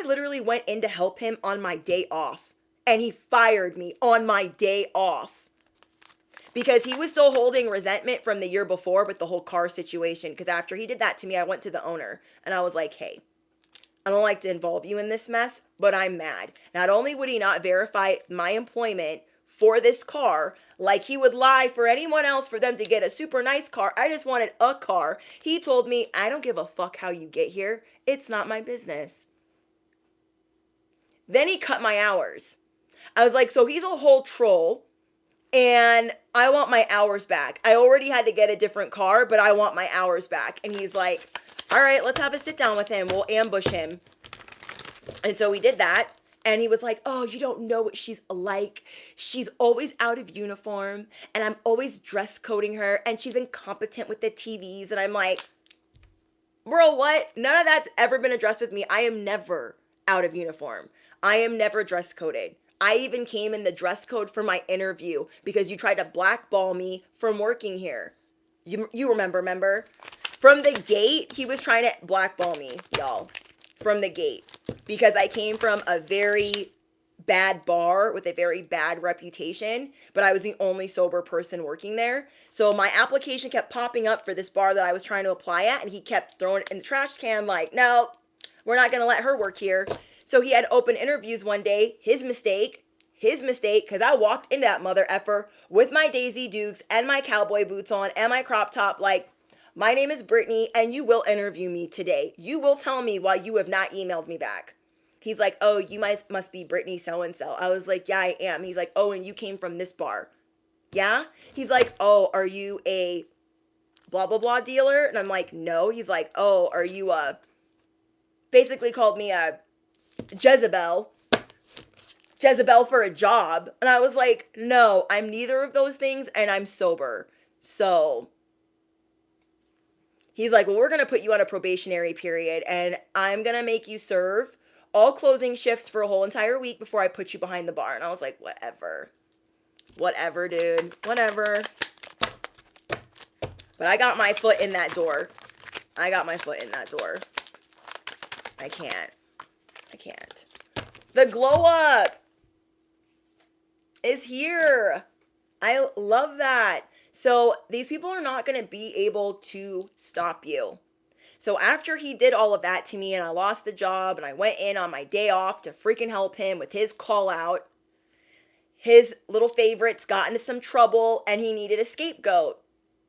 literally went in to help him on my day off. And he fired me on my day off. Because he was still holding resentment from the year before with the whole car situation. Because after he did that to me, I went to the owner. And I was like, hey, I don't like to involve you in this mess, but I'm mad. Not only would he not verify my employment for this car, like he would lie for anyone else for them to get a super nice car. I just wanted a car. He told me, I don't give a fuck how you get here. It's not my business. Then he cut my hours. I was like, so he's a whole troll and I want my hours back. I already had to get a different car, but I want my hours back. And he's like, all right, let's have a sit down with him. We'll ambush him. And so we did that. And he was like, oh, you don't know what she's like. She's always out of uniform. And I'm always dress coding her. And she's incompetent with the TVs. And I'm like, bro, what? None of that's ever been addressed with me. I am never out of uniform. I am never dress coded. I even came in the dress code for my interview because you tried to blackball me from working here. You remember? From the gate, he was trying to blackball me, y'all. From the gate. Because I came from a very bad bar with a very bad reputation, but I was the only sober person working there. So my application kept popping up for this bar that I was trying to apply at, and he kept throwing it in the trash can like, no, we're not going to let her work here. So he had open interviews one day. His mistake, because I walked into that mother effer with my Daisy Dukes and my cowboy boots on and my crop top like, my name is Brittany, and you will interview me today. You will tell me why you have not emailed me back. He's like, oh, you must be Brittany so-and-so. I was like, yeah, I am. He's like, oh, and you came from this bar. Yeah? He's like, oh, are you a blah, blah, blah dealer? And I'm like, no. He's like, oh, are you basically called me a Jezebel for a job. And I was like, no, I'm neither of those things, and I'm sober. So he's like, well, we're going to put you on a probationary period, and I'm going to make you serve all closing shifts for a whole entire week before I put you behind the bar. And I was like, whatever. Whatever, dude. Whatever. But I got my foot in that door. I can't. The glow up is here. I love that. So these people are not going to be able to stop you. So after he did all of that to me and I lost the job and I went in on my day off to freaking help him with his call out, his little favorites got into some trouble and he needed a scapegoat.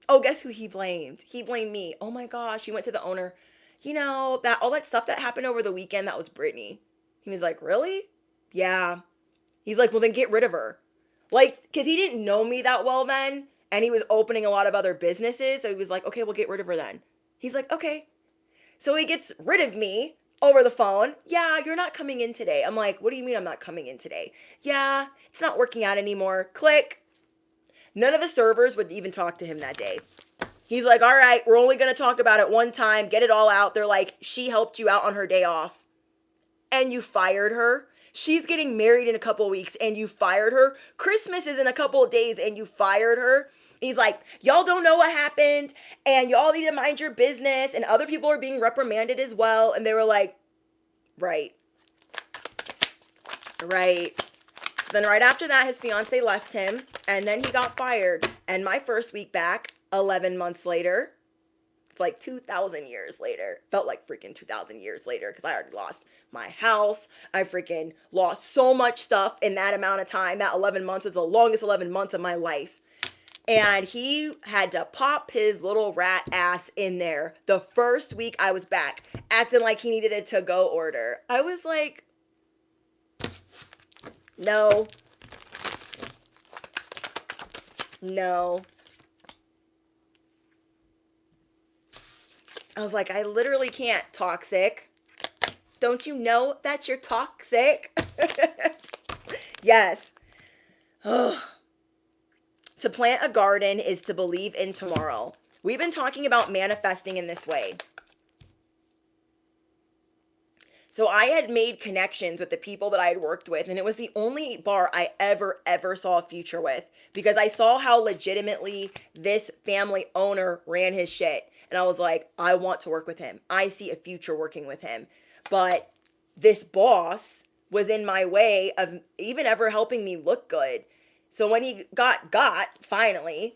Oh, guess who he blamed? He blamed me. Oh my gosh. He went to the owner. That all that stuff that happened over the weekend, that was Brittany. He was like, really? Yeah. He's like, well, then get rid of her. Like, because he didn't know me that well then. And he was opening a lot of other businesses. So he was like, okay, well, get rid of her then. He's like, okay. So he gets rid of me over the phone. Yeah, you're not coming in today. I'm like, what do you mean I'm not coming in today? Yeah, it's not working out anymore. Click. None of the servers would even talk to him that day. He's like, all right, we're only going to talk about it one time. Get it all out. They're like, she helped you out on her day off. And you fired her. She's getting married in a couple of weeks and you fired her. Christmas is in a couple of days and you fired her. He's like, y'all don't know what happened and y'all need to mind your business and other people are being reprimanded as well. And they were like, right. So then right after that, his fiance left him and then he got fired. And my first week back, 11 months later, it's like 2,000 years later. Felt like freaking 2,000 years later because I already lost my house. I freaking lost so much stuff in that amount of time. That 11 months was the longest 11 months of my life. And he had to pop his little rat ass in there the first week I was back, acting like he needed a to-go order. I was like, no. I was like, I literally can't. Toxic. Don't you know that you're toxic? Yes. Ugh. To plant a garden is to believe in tomorrow. We've been talking about manifesting in this way. So I had made connections with the people that I had worked with, and it was the only bar I ever saw a future with, because I saw how legitimately this family owner ran his shit. And I was like, I want to work with him. I see a future working with him. But this boss was in my way of even ever helping me look good. So when he got finally,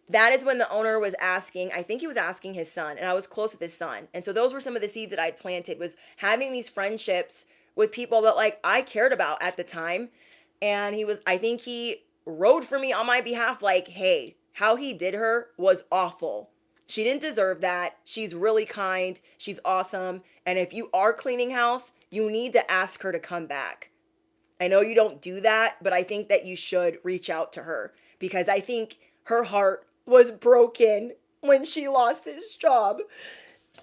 that is when the owner was asking, I think he was asking his son, and I was close with his son. And so those were some of the seeds that I'd planted, was having these friendships with people that like I cared about at the time. And I think he rode for me on my behalf, like, hey, how he did her was awful. She didn't deserve that. She's really kind. She's awesome. And if you are cleaning house, you need to ask her to come back. I know you don't do that, but I think that you should reach out to her, because I think her heart was broken when she lost this job.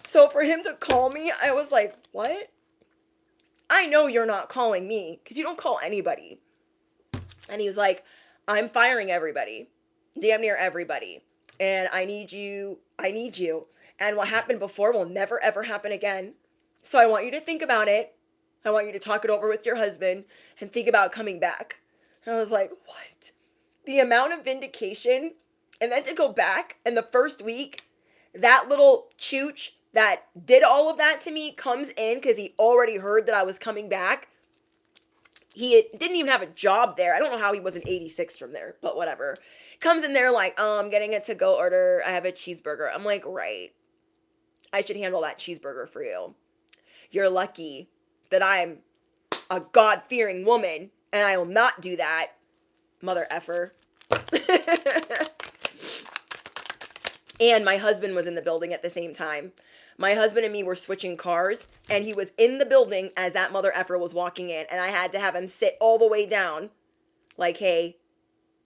So for him to call me, I was like, what? I know you're not calling me, because you don't call anybody. And he was like, I'm firing everybody, damn near everybody. And I need you. And what happened before will never, ever happen again. So I want you to think about it. I want you to talk it over with your husband and think about coming back. And I was like, what? The amount of vindication. And then to go back, and the first week, that little chooch that did all of that to me comes in because he already heard that I was coming back. He didn't even have a job there. I don't know how he wasn't 86 from there, but whatever. Comes in there like, I'm getting a to-go order. I have a cheeseburger. I'm like, right. I should handle that cheeseburger for you. You're lucky that I'm a God-fearing woman, and I will not do that, mother effer. And my husband was in the building at the same time. My husband and me were switching cars, and he was in the building as that mother effer was walking in, and I had to have him sit all the way down. Like, hey,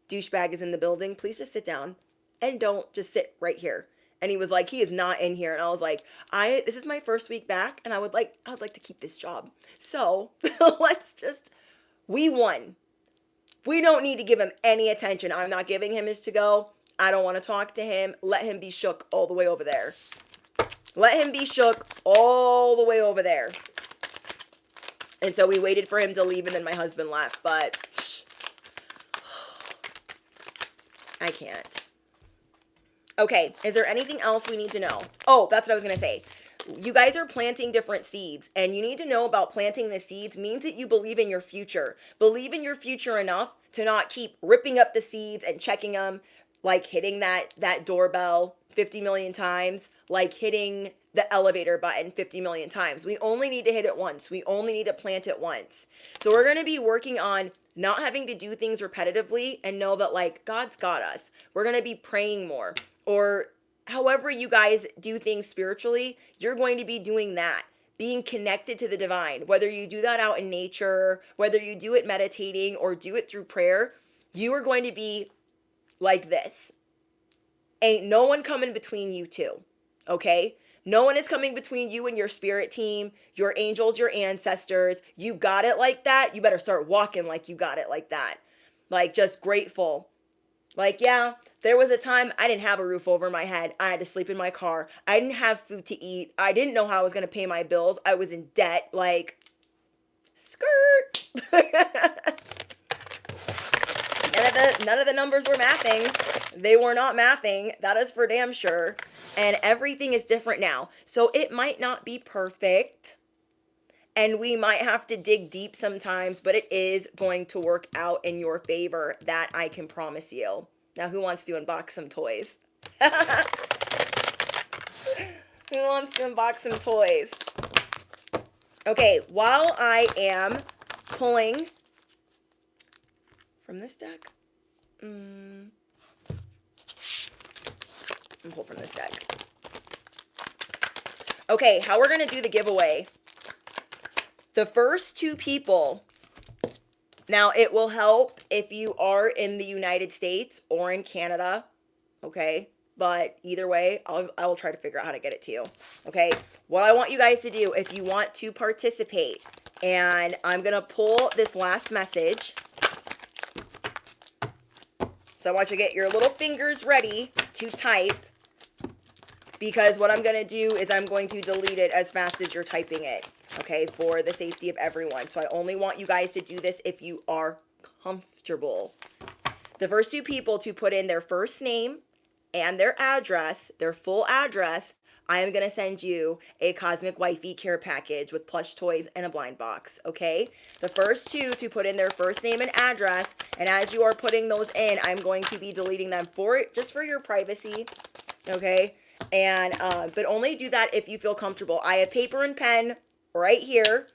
douchebag is in the building. Please just sit down, and don't just sit right here. And he was like, he is not in here. And I was like, this is my first week back, and I would like to keep this job. So we won. We don't need to give him any attention. I'm not giving him his to-go. I don't want to talk to him. Let him be shook all the way over there. Let him be shook all the way over there. And so we waited for him to leave, and then my husband left. But I can't. Okay, is there anything else we need to know? Oh, that's what I was going to say. You guys are planting different seeds, and you need to know about planting the seeds means that you believe in your future. Believe in your future enough to not keep ripping up the seeds and checking them, like hitting that doorbell 50 million times, like hitting the elevator button 50 million times. We only need to hit it once. We only need to plant it once. So we're going to be working on not having to do things repetitively, and know that like God's got us. We're going to be praying more, or however you guys do things spiritually, you're going to be doing that. Being connected to the divine, whether you do that out in nature, whether you do it meditating or do it through prayer, you are going to be like this. Ain't no one coming between you two, okay? No one is coming between you and your spirit team, your angels, your ancestors. You got it like that. You better start walking like you got it like that. Like just grateful. Like, yeah, there was a time I didn't have a roof over my head. I had to sleep in my car. I didn't have food to eat. I didn't know how I was going to pay my bills. I was in debt. Like, skirt. None of the numbers were mathing. They were not mathing. That is for damn sure. And everything is different now. So it might not be perfect. And we might have to dig deep sometimes, but it is going to work out in your favor. That I can promise you. Now, who wants to unbox some toys? Who wants to unbox some toys? Okay, while I am pulling from this deck, pull from this deck. Okay, how we're going to do the giveaway. The first two people, now it will help if you are in the United States or in Canada, okay? but either way, I will try to figure out how to get it to you. Okay. What I want you guys to do, if you want to participate, and I'm going to pull this last message. So I want you to get your little fingers ready to type, because what I'm going to do is I'm going to delete it as fast as you're typing it. Okay. For the safety of everyone. So I only want you guys to do this if you are comfortable. The first two people to put in their first name and their address, their full address, I am going to send you a Cosmic Wifey care package with plush toys and a blind box, okay? The first two to put in their first name and address, and as you are putting those in, I'm going to be deleting them just for your privacy, okay? And but only do that if you feel comfortable. I have paper and pen right here,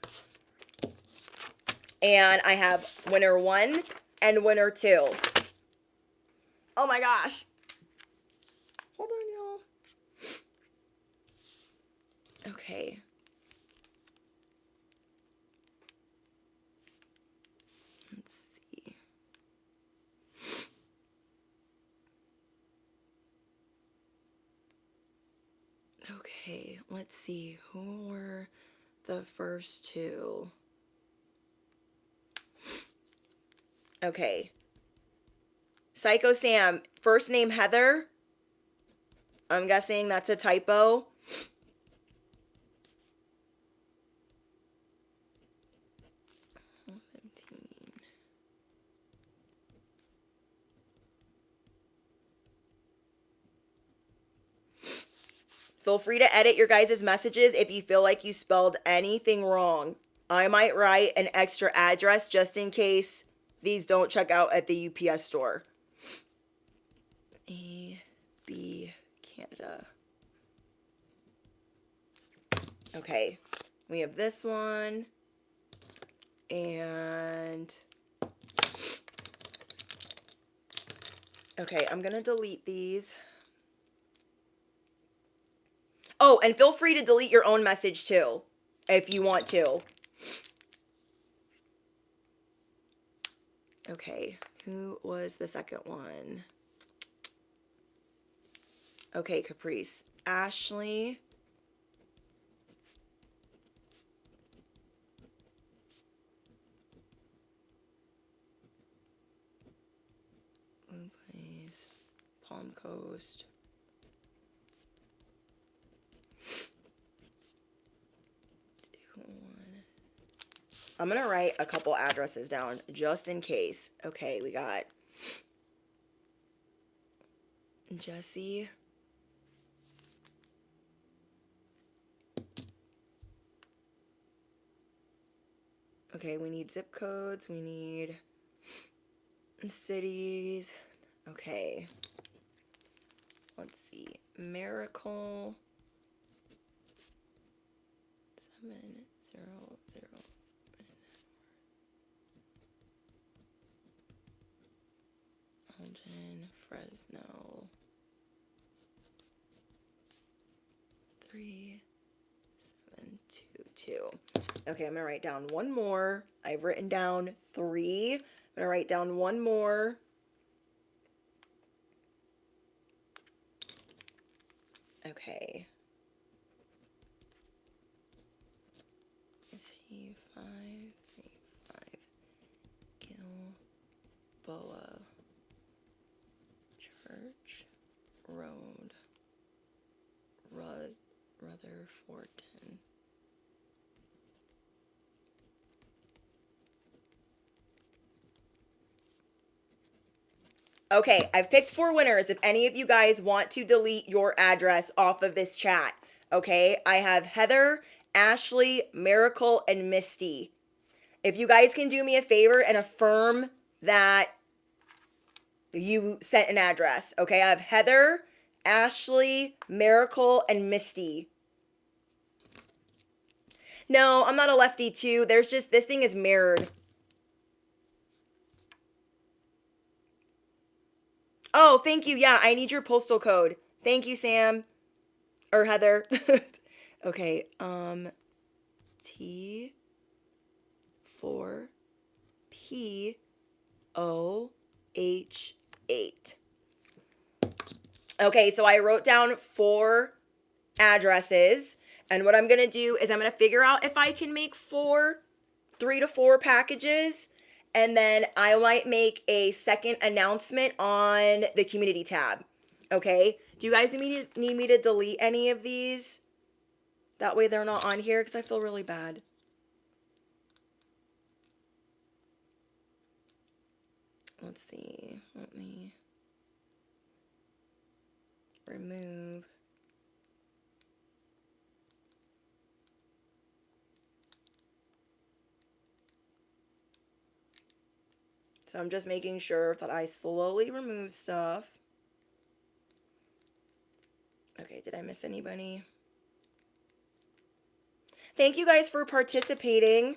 and I have winner 1 and winner 2. Oh my gosh. Hold on, y'all. Okay. Let's see. Okay, let's see. Who were the first two? Okay. Psycho Sam, first name Heather. I'm guessing that's a typo. Feel free to edit your guys' messages if you feel like you spelled anything wrong. I might write an extra address just in case these don't check out at the UPS store. AB Canada. Okay, we have this one. And okay, I'm gonna delete these. Oh, and feel free to delete your own message too, if you want to. Okay, who was the second one? Okay, Caprice. Ashley. Blue Plains. Palm Coast. I'm going to write a couple addresses down just in case. Okay, we got Jesse. Okay, we need zip codes. We need cities. Okay. Let's see. Miracle. 700. Fresno. 3722. Okay, I'm gonna write down one more. I've written down 3. I'm gonna write down one more. Okay. Is he 535 Gilboa Church Road, Rutherfordton. Okay, I've picked 4 winners if any of you guys want to delete your address off of this chat. Okay, I have Heather, Ashley, Miracle, and Misty. If you guys can do me a favor and affirm that you sent an address. Okay, I have Heather, Ashley, Miracle, and Misty. No, I'm not a lefty too. There's just, this thing is mirrored. Oh, thank you. Yeah, I need your postal code. Thank you, Sam. Or Heather. Okay, T4POH8. Okay, so I wrote down 4 addresses. And what I'm going to do is I'm going to figure out if I can make 3 to 4 packages. And then I might make a second announcement on the community tab. Okay? Do you guys need me to delete any of these? That way they're not on here because I feel really bad. Let's see. Let me remove. So I'm just making sure that I slowly remove stuff. Okay, did I miss anybody? Thank you guys for participating.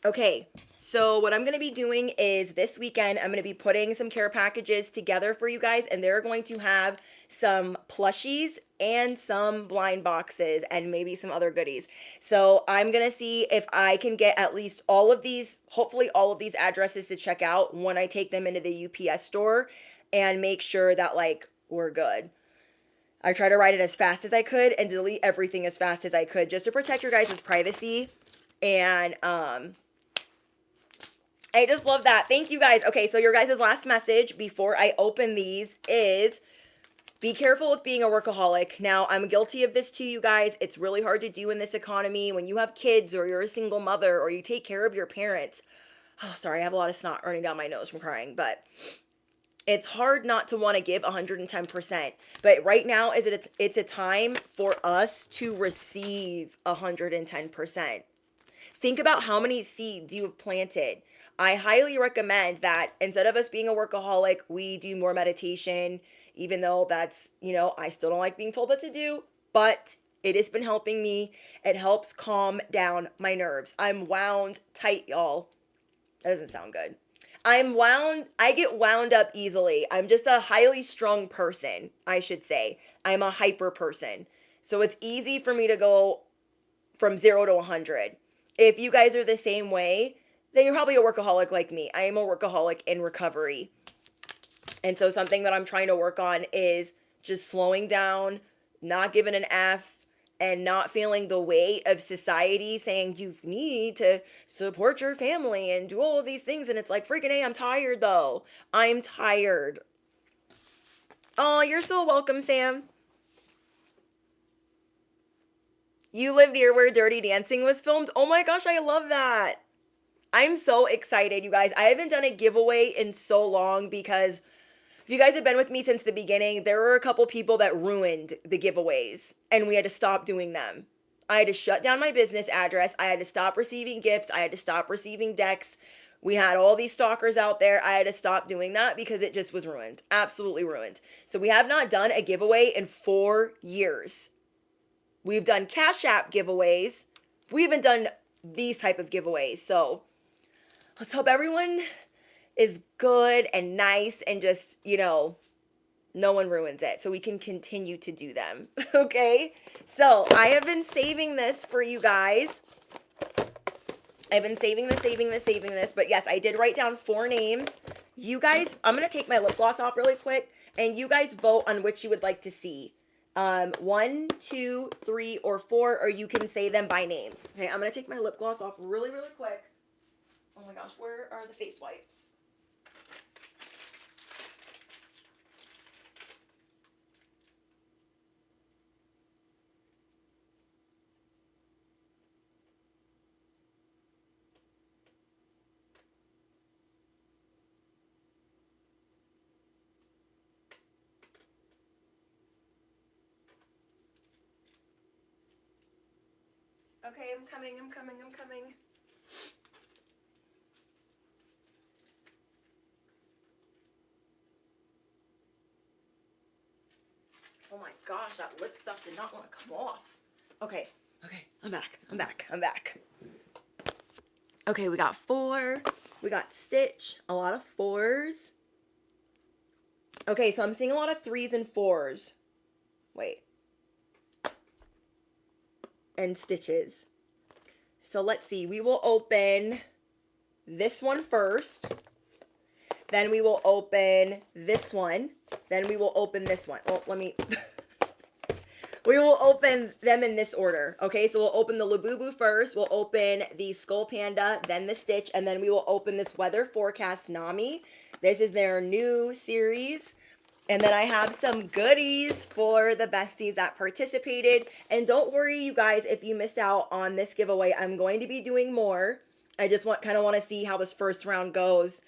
Okay, so what I'm going to be doing is this weekend, I'm going to be putting some care packages together for you guys, and they're going to have some plushies and some blind boxes and maybe some other goodies. So I'm going to see if I can get at least all of these, hopefully all of these addresses to check out when I take them into the UPS store and make sure that like we're good. I try to write it as fast as I could and delete everything as fast as I could just to protect your guys' privacy. And I just love that. Thank you guys. Okay, so your guys' last message before I open these is be careful with being a workaholic. Now, I'm guilty of this too, you guys. It's really hard to do in this economy when you have kids or you're a single mother or you take care of your parents. Oh, sorry, I have a lot of snot running down my nose from crying, but it's hard not to want to give 110%. But right now it's a time for us to receive 110%. Think about how many seeds you have planted. I highly recommend that instead of us being a workaholic, we do more meditation, even though that's, I still don't like being told what to do, but it has been helping me. It helps calm down my nerves. I'm wound tight, y'all. That doesn't sound good. I get wound up easily. I'm just a highly strung person, I should say. I'm a hyper person. So it's easy for me to go from 0 to 100. If you guys are the same way, then you're probably a workaholic like me. I am a workaholic in recovery. And so something that I'm trying to work on is just slowing down, not giving an F, and not feeling the weight of society saying you need to support your family and do all of these things. And it's like, freaking A, I'm tired though. I'm tired. Oh, you're so welcome, Sam. You lived near where Dirty Dancing was filmed? Oh my gosh, I love that. I'm so excited, you guys. I haven't done a giveaway in so long because if you guys have been with me since the beginning, there were a couple people that ruined the giveaways and we had to stop doing them. I had to shut down my business address. I had to stop receiving gifts. I had to stop receiving decks. We had all these stalkers out there. I had to stop doing that because it just was ruined. Absolutely ruined. So we have not done a giveaway in 4 years. We've done Cash App giveaways. We haven't done these type of giveaways. So let's hope everyone is good and nice and just, no one ruins it so we can continue to do them. Okay? So I have been saving this for you guys. I've been saving this. But yes, I did write down 4 names. You guys, I'm going to take my lip gloss off really quick and you guys vote on which you would like to see. 1, 2, 3, or 4, or you can say them by name. Okay, I'm going to take my lip gloss off really, really quick. Oh my gosh, where are the face wipes? Okay, I'm coming. Oh my gosh, that lip stuff did not want to come off. Okay, I'm back. Okay, we got 4. We got Stitch, a lot of 4s. Okay, so I'm seeing a lot of 3s and 4s. Wait. And Stitches. So let's see. We will open this one first. Then we will open this one. Then we will open this one. Well, let me... We will open them in this order. Okay, so we'll open the Labubu first. We'll open the Skull Panda, then the Stitch, and then we will open this Weather Forecast Nami. This is their new series. And then I have some goodies for the besties that participated. And don't worry, you guys, if you missed out on this giveaway, I'm going to be doing more. I just kind of want to see how this first round goes.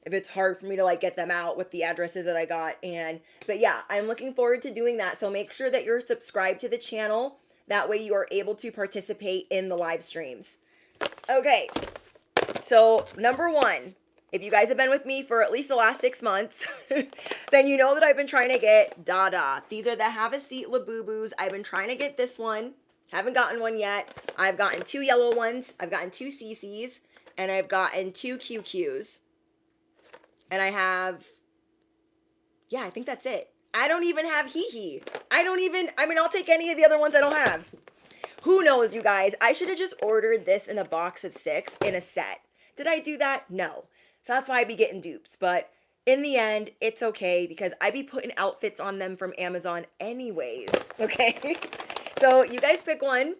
If it's hard for me to like get them out with the addresses that I got. But yeah, I'm looking forward to doing that. So make sure that you're subscribed to the channel. That way you are able to participate in the live streams. Okay, so number one, if you guys have been with me for at least the last 6 months, then you know that I've been trying to get Dada. These are the Have a Seat Labubus. I've been trying to get this one. Haven't gotten one yet. I've gotten 2 yellow ones. I've gotten 2 CCs. And I've gotten 2 QQs. And I have, yeah, I think that's it. I don't even have Hee. I mean, I'll take any of the other ones I don't have. Who knows, you guys? I should have just ordered this in a box of 6 in a set. Did I do that? No. So that's why I be getting dupes. But in the end, it's okay because I be putting outfits on them from Amazon anyways. Okay? So you guys pick one.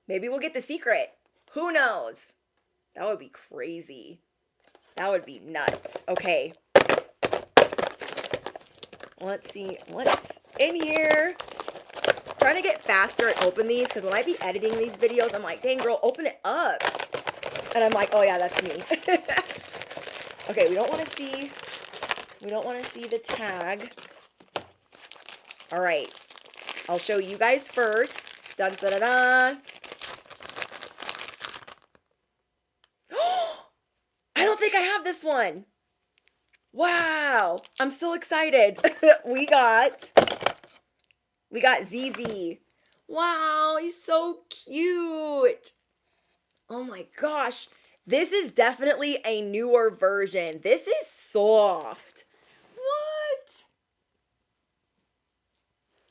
Maybe we'll get the secret. Who knows? That would be crazy. That would be nuts. Okay. Let's see what's in here. I'm trying to get faster and open these because when I be editing these videos, I'm like, dang girl, open it up. And I'm like, oh yeah, that's me. Okay, we don't want to see the tag. All right. I'll show you guys first. Dun dun dun dun. I don't think I have this one. Wow. I'm so excited. We got ZZ. Wow, he's so cute. Oh my gosh. This is definitely a newer version. This is soft. What?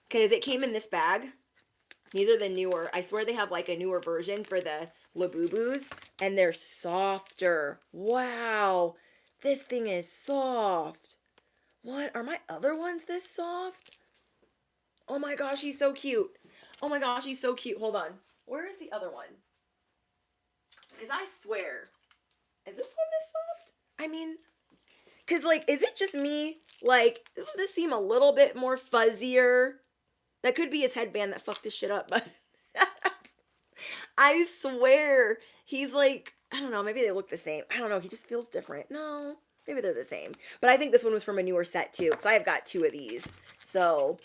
Because it came in this bag. These are the newer. I swear they have like a newer version for the Labubus. And they're softer. Wow. This thing is soft. What? Are my other ones this soft? Oh my gosh, he's so cute. Oh my gosh, he's so cute. Hold on. Where is the other one? Because I swear. Is this one this soft? I mean, because like, is it just me? Like, doesn't this seem a little bit more fuzzier? That could be his headband that fucked his shit up, but I swear he's like, I don't know, maybe they look the same. I don't know, he just feels different. No, maybe they're the same. But I think this one was from a newer set too, because I've got 2 of these. So,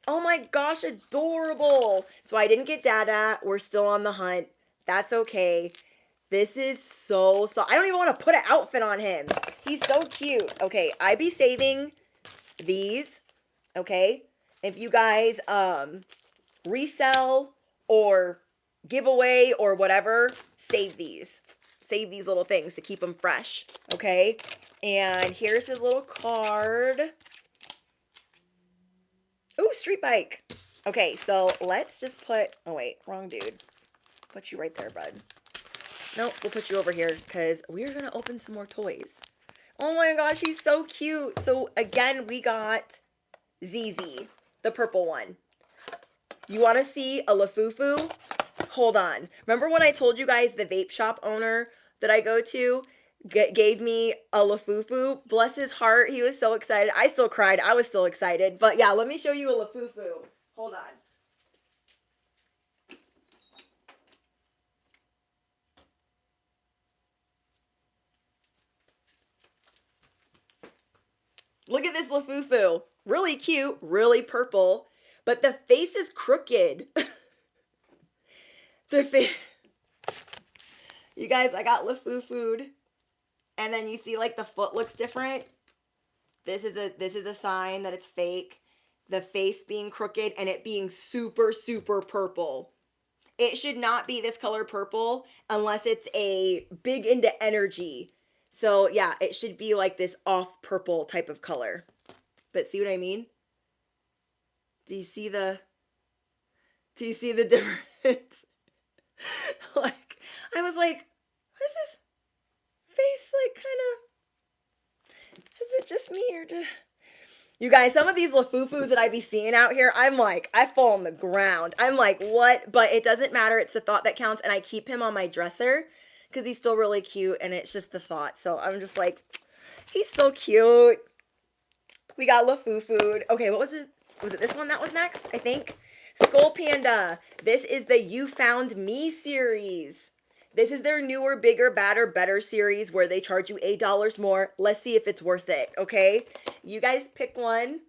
oh my gosh, adorable. So I didn't get Dada. We're still on the hunt. That's okay. This is so, I don't even want to put an outfit on him. He's so cute. Okay, I be saving these, okay? If you guys resell or give away or whatever, save these. Save these little things to keep them fresh, okay? And here's his little card. Ooh, street bike. Okay, so let's just put, oh wait, wrong dude. Put you right there, bud. Nope, we'll put you over here because we're going to open some more toys. Oh my gosh, he's so cute. So again, we got ZZ, the purple one. You want to see a Lafufu? Hold on. Remember when I told you guys the vape shop owner that I go to gave me a Lafufu? Bless his heart. He was so excited. I still cried. I was still excited. But yeah, let me show you a Lafufu. Hold on. Look at this Lafufu. Really cute, really purple, but the face is crooked. The face. You guys, I got Lafufu'd, and then you see like the foot looks different. This is a sign that it's fake. The face being crooked and it being super, super purple. It should not be this color purple unless it's a big into energy. So yeah, it should be like this off purple type of color. But see what I mean? Do you see the difference? Like, I was like, what is this face like kind of me or just... You guys, some of these Lafufus that I be seeing out here, I'm like, I fall on the ground. I'm like, what? But it doesn't matter. It's the thought that counts. And I keep him on my dresser because he's still really cute. And it's just the thought. So I'm just like, he's still cute. We got Lafufu. Okay, what was it? Was it this one that was next? I think. Skull Panda. This is the You Found Me series. This is their newer, bigger, badder, better series where they charge you $8 more. Let's see if it's worth it, okay? You guys pick one.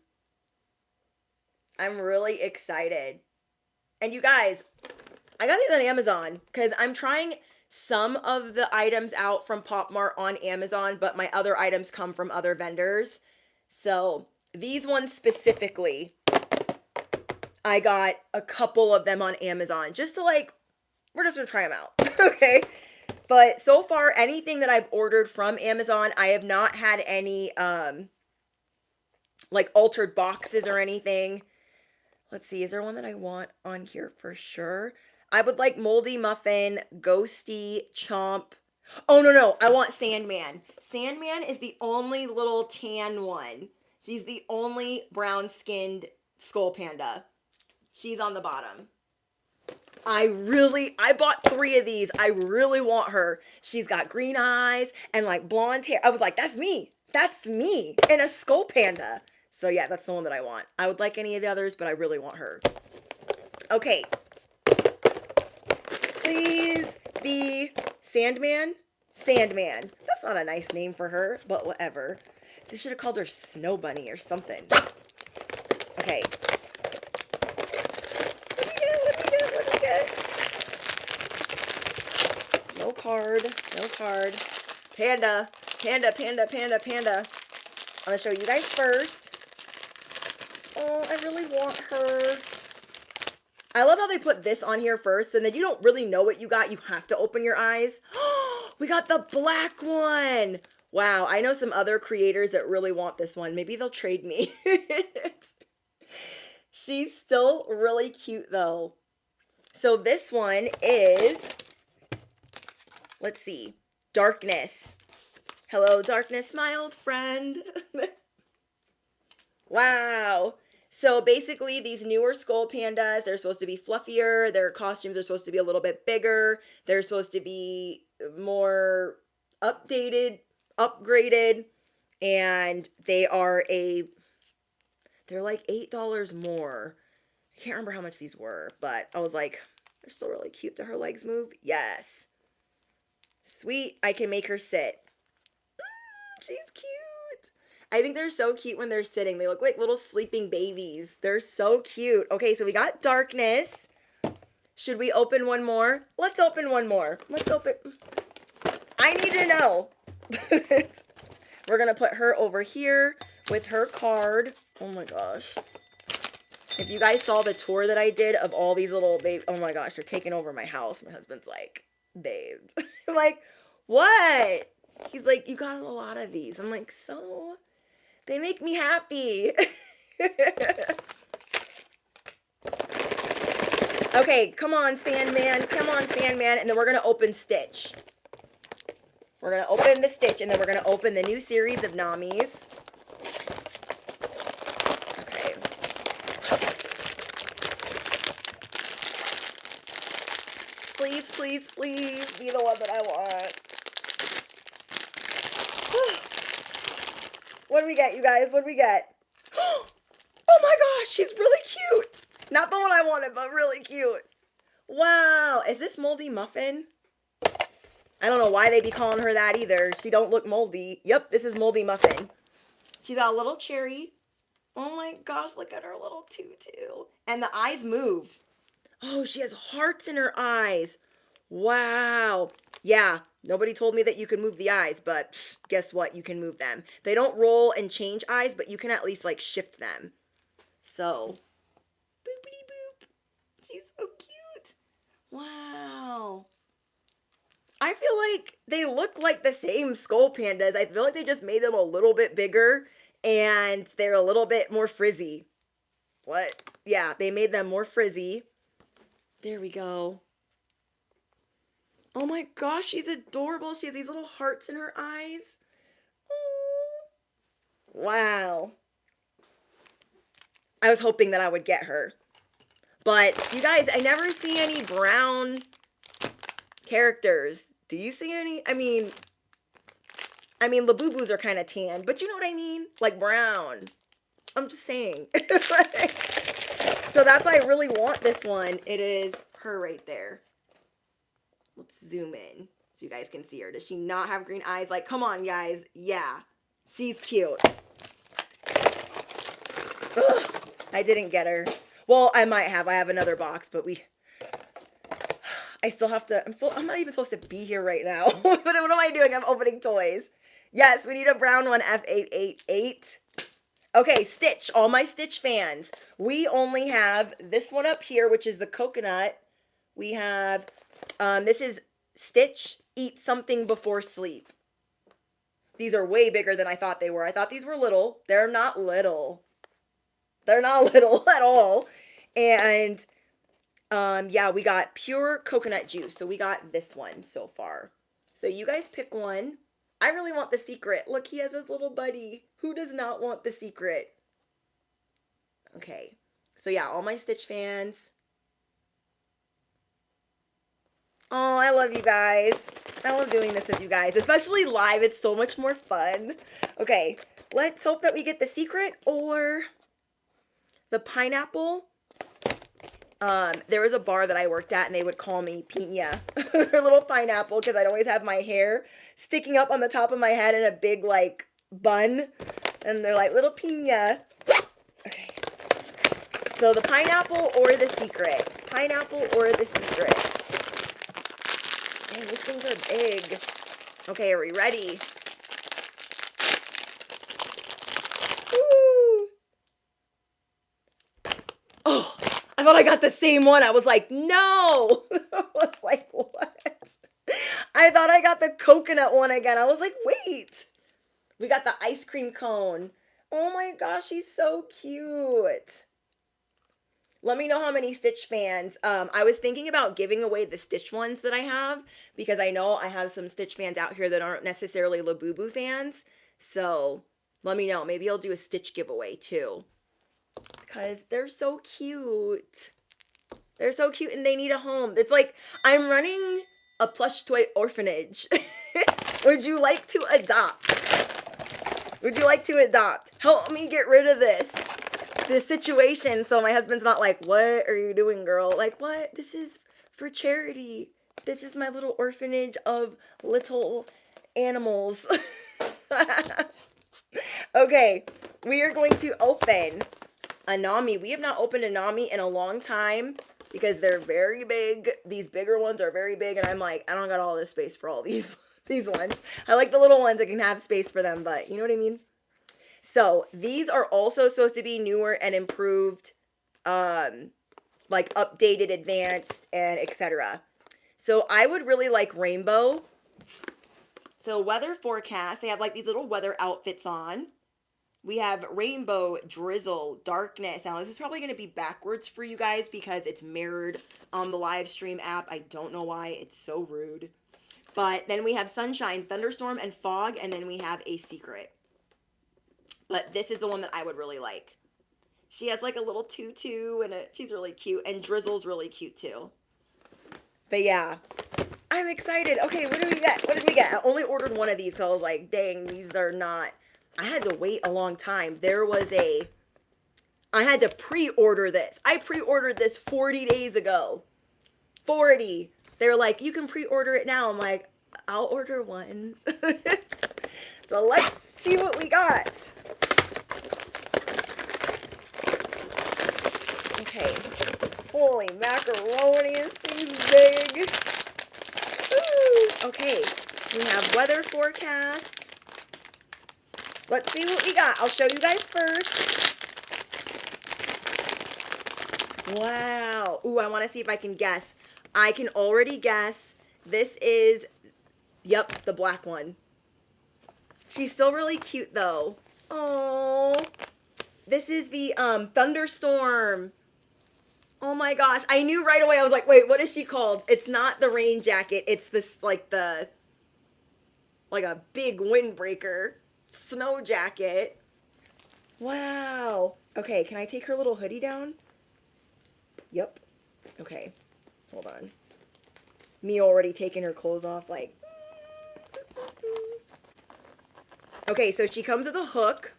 I'm really excited. And you guys, I got these on Amazon because I'm trying some of the items out from Pop Mart on Amazon, but my other items come from other vendors. So these ones specifically, I got a couple of them on Amazon just to like, we're just gonna try them out, okay? But so far, anything that I've ordered from Amazon, I have not had any like altered boxes or anything. Let's see, is there one that I want on here for sure? I would like Moldy Muffin, Ghosty, Chomp. Oh, no, I want Sandman. Sandman is the only little tan one. She's the only brown-skinned Skull Panda. She's on the bottom. I bought 3 of these. I really want her. She's got green eyes and like blonde hair. I was like, that's me. That's me in a Skull Panda. So yeah, that's the one that I want. I would like any of the others, but I really want her. Okay. Please be Sandman. Sandman. That's not a nice name for her, but whatever. They should have called her Snow Bunny or something. Okay. What do we get? No card. No card. Panda. Panda. I'm going to show you guys first. Oh, I really want her. I love how they put this on here first, and then you don't really know what you got. You have to open your eyes. We got the black one. Wow, I know some other creators that really want this one. Maybe they'll trade me. She's still really cute, though. So this one is, let's see, Darkness. Hello, Darkness, my old friend. Wow. So basically, these newer Skull Pandas, they're supposed to be fluffier. Their costumes are supposed to be a little bit bigger. They're supposed to be more updated, upgraded, and they're like $8 more. I can't remember how much these were, but I was like, they're still really cute. Do her legs move? Yes. Sweet. I can make her sit. She's cute. I think they're so cute when they're sitting. They look like little sleeping babies. They're so cute. Okay, so we got Darkness. Should we open one more? Let's open one more. Let's open. I need to know. We're going to put her over here with her card. Oh my gosh. If you guys saw the tour that I did of all these little babies, oh my gosh, they're taking over my house. My husband's like, babe. I'm like, what? He's like, you got a lot of these. I'm like, so... They make me happy. Okay, come on, Sandman. Come on, Sandman. And then we're going to open Stitch. We're going to open the Stitch, and then we're going to open the new series of Namis. Okay. Please, please, please be the one that I want. What do we get, you guys? What do we get? Oh my gosh, she's really cute. Not the one I wanted, but really cute. Wow. Is this Moldy Muffin? I don't know why they be calling her that either. She don't look moldy. Yep, this is Moldy Muffin. She's got a little cherry. Oh my gosh, look at her little tutu. And the eyes move. Oh, she has hearts in her eyes. Wow. Yeah, nobody told me that you could move the eyes, but guess what? You can move them. They don't roll and change eyes, but you can at least like shift them. So, boopity boop. She's so cute. Wow. I feel like they look like the same Skull Pandas. I feel like they just made them a little bit bigger and they're a little bit more frizzy. What? Yeah, they made them more frizzy. There we go. Oh my gosh, she's adorable. She has these little hearts in her eyes. Oh. Wow. I was hoping that I would get her. But you guys, I never see any brown characters. Do you see any? Labubus are kind of tan, but you know what I mean? Like brown. I'm just saying. So that's why I really want this one. It is her right there. Let's zoom in so you guys can see her. Does she not have green eyes? Like, come on, guys. Yeah, she's cute. Ugh, I didn't get her. Well, I might have. I have another box, but I still have to. I'm not even supposed to be here right now. But what am I doing? I'm opening toys. Yes, we need a brown one, F888. Okay, Stitch. All my Stitch fans. We only have this one up here, which is the coconut. We have, this is Stitch, Eat Something Before Sleep. These are way bigger than I thought they were. I thought these were little. They're not little. They're not little at all. And, yeah, we got pure coconut juice. So we got this one so far. So you guys pick one. I really want the secret. Look, he has his little buddy. Who does not want the secret? Okay. So yeah, all my Stitch fans. Oh, I love you guys. I love doing this with you guys, especially live. It's so much more fun. Okay, let's hope that we get the secret or the pineapple. There was a bar that I worked at and they would call me Pina, or little pineapple, because I'd always have my hair sticking up on the top of my head in a big like bun. And they're like, little Pina. Okay. So the pineapple or the secret. Pineapple or the secret. Dang, these things are big. Okay, are we ready? Woo! Oh, I thought I got the same one. I was like, no. I was like, what? I thought I got the coconut one again. I was like, wait. We got the ice cream cone. Oh my gosh, she's so cute. Let me know how many Stitch fans. I was thinking about giving away the Stitch ones that I have because I know I have some Stitch fans out here that aren't necessarily Labubu fans. So let me know. Maybe I'll do a Stitch giveaway too because they're so cute. They're so cute and they need a home. It's like I'm running a plush toy orphanage. Would you like to adopt? Would you like to adopt? Help me get rid of this situation so my husband's not like, what are you doing, girl? Like, what? This is for charity. This is my little orphanage of little animals. Okay, we are going to open a Nami. We have not opened a Nami in a long time because they're very big. These bigger ones are very big, and I'm like, I don't got all this space for all these ones. I like the little ones that can have space for them, but you know what I mean? So these are also supposed to be newer and improved, like updated, advanced, and etc. So I would really like rainbow. So weather forecast, they have like these little weather outfits on. We have rainbow, drizzle, darkness. Now this is probably going to be backwards for you guys because it's mirrored on the live stream app. I don't know why. It's so rude. But then we have sunshine, thunderstorm, and fog. And then we have a secret. But this is the one that I would really like. She has like a little tutu and she's really cute. And Drizzle's really cute too. But yeah, I'm excited. Okay, what did we get? What did we get? I only ordered one of these because I was like, dang, these are not... I had to wait a long time. I had to pre-order this. I pre-ordered this 40 days ago. 40. They're like, you can pre-order it now. I'm like, I'll order one. So let's see what we got. Okay. Holy macaroni, this thing's big. Ooh. Okay. We have weather forecast. Let's see what we got. I'll show you guys first. Wow. Ooh, I want to see if I can guess. I can already guess. This is, yep, the black one. She's still really cute, though. Oh, this is the thunderstorm. Oh my gosh. I knew right away. I was like, wait, what is she called? It's not the rain jacket. It's this, like a big windbreaker. Snow jacket. Wow. Okay, can I take her little hoodie down? Yep. Okay, hold on. Me already taking her clothes off, like. Okay, so she comes with a hook.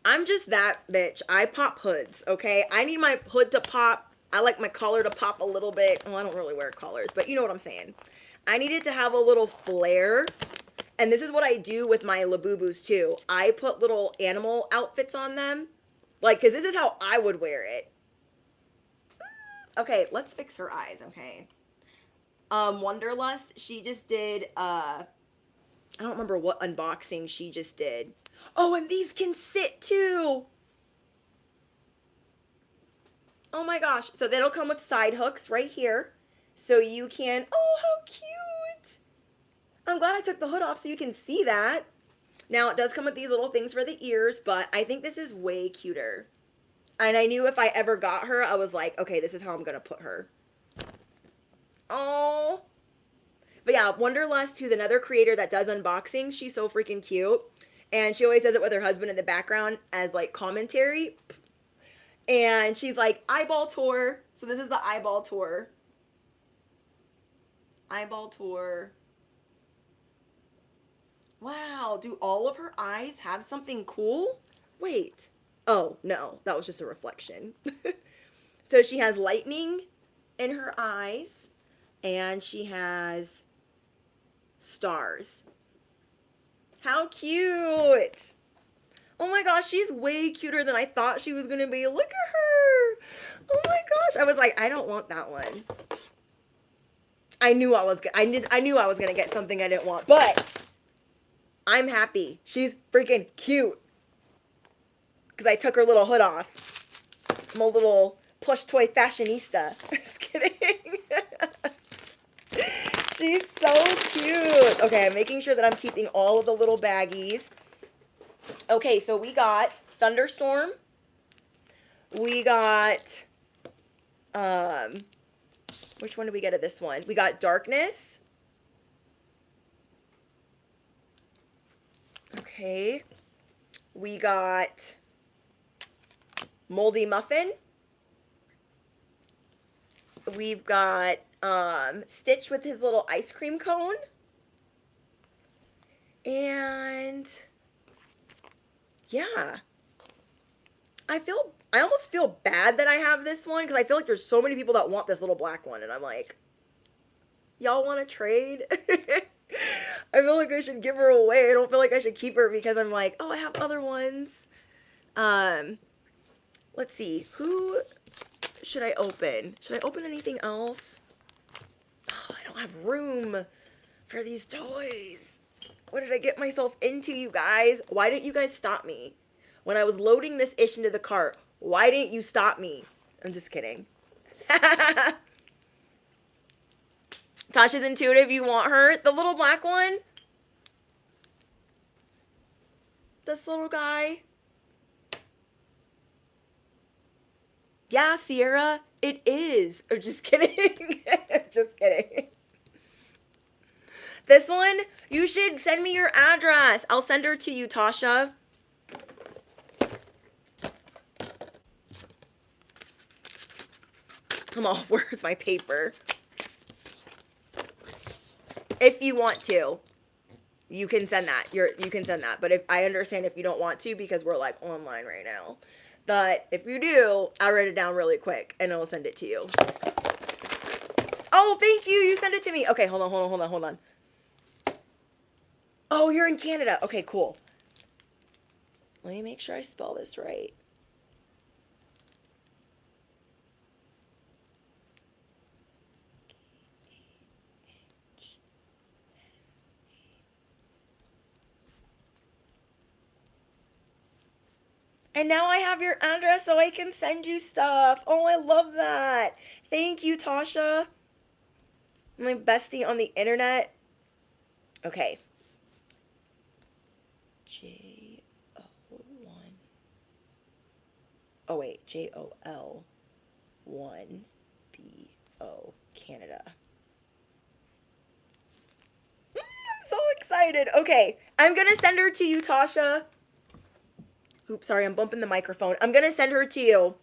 I'm just that bitch. I pop hoods, okay? I need my hood to pop. I like my collar to pop a little bit. Well, I don't really wear collars, but you know what I'm saying. I need it to have a little flare. And this is what I do with my Labubus too. I put little animal outfits on them. Like, because this is how I would wear it. Okay, let's fix her eyes, okay? Wonderlust, she just did, I don't remember what unboxing she just did. Oh, and these can sit too. Oh my gosh. So that'll come with side hooks right here. So you can, oh, how cute. I'm glad I took the hood off so you can see that. Now it does come with these little things for the ears, but I think this is way cuter. And I knew if I ever got her, I was like, okay, this is how I'm going to put her. Oh. But yeah, Wonderlust, who's another creator that does unboxings, she's so freaking cute. And she always does it with her husband in the background as like commentary. And she's like, eyeball tour. So this is the eyeball tour. Eyeball tour. Wow, do all of her eyes have something cool? Wait. Oh, no, that was just a reflection. So she has lightning in her eyes, and she has stars. How cute! Oh my gosh, she's way cuter than I thought she was gonna be. Look at her! Oh my gosh, I was like, I don't want that one. I knew I was gonna get something I didn't want, but I'm happy. She's freaking cute. Because I took her little hood off. I'm a little plush toy fashionista. Just kidding. She's so cute. Okay, I'm making sure that I'm keeping all of the little baggies. Okay, so we got Thunderstorm. We got, which one did we get of this one? We got Darkness. Okay. We got Moldy Muffin. We've got Stitch with his little ice cream cone. And yeah. I almost feel bad that I have this one because I feel like there's so many people that want this little black one and I'm like, y'all want to trade? I feel like I should give her away. I don't feel like I should keep her because I'm like, oh, I have other ones. Let's see. Who should I open? Should I open anything else? Oh, I don't have room for these toys. What did I get myself into, you guys? Why didn't you guys stop me? When I was loading this ish into the cart, why didn't you stop me? I'm just kidding. Tasha's Intuitive, you want her? The little black one? This little guy? Yeah, Sierra, it is. I'm just kidding. Just kidding. This one, you should send me your address. I'll send her to you, Tasha. Come on, where's my paper? If you want to, you can send that. You can send that. But if I understand if you don't want to because we're like online right now. But if you do, I'll write it down really quick and I'll send it to you. Oh, thank you. You sent it to me. Okay, hold on. Oh, you're in Canada. Okay, cool. Let me make sure I spell this right. And now I have your address so I can send you stuff. Oh, I love that. Thank you, Tasha. My bestie on the internet. Okay. J-O-1. Oh, wait. J-O-L-1-B-O. Canada. I'm so excited. Okay. I'm going to send her to you, Tasha. Oops, sorry, I'm bumping the microphone. I'm going to send her to you.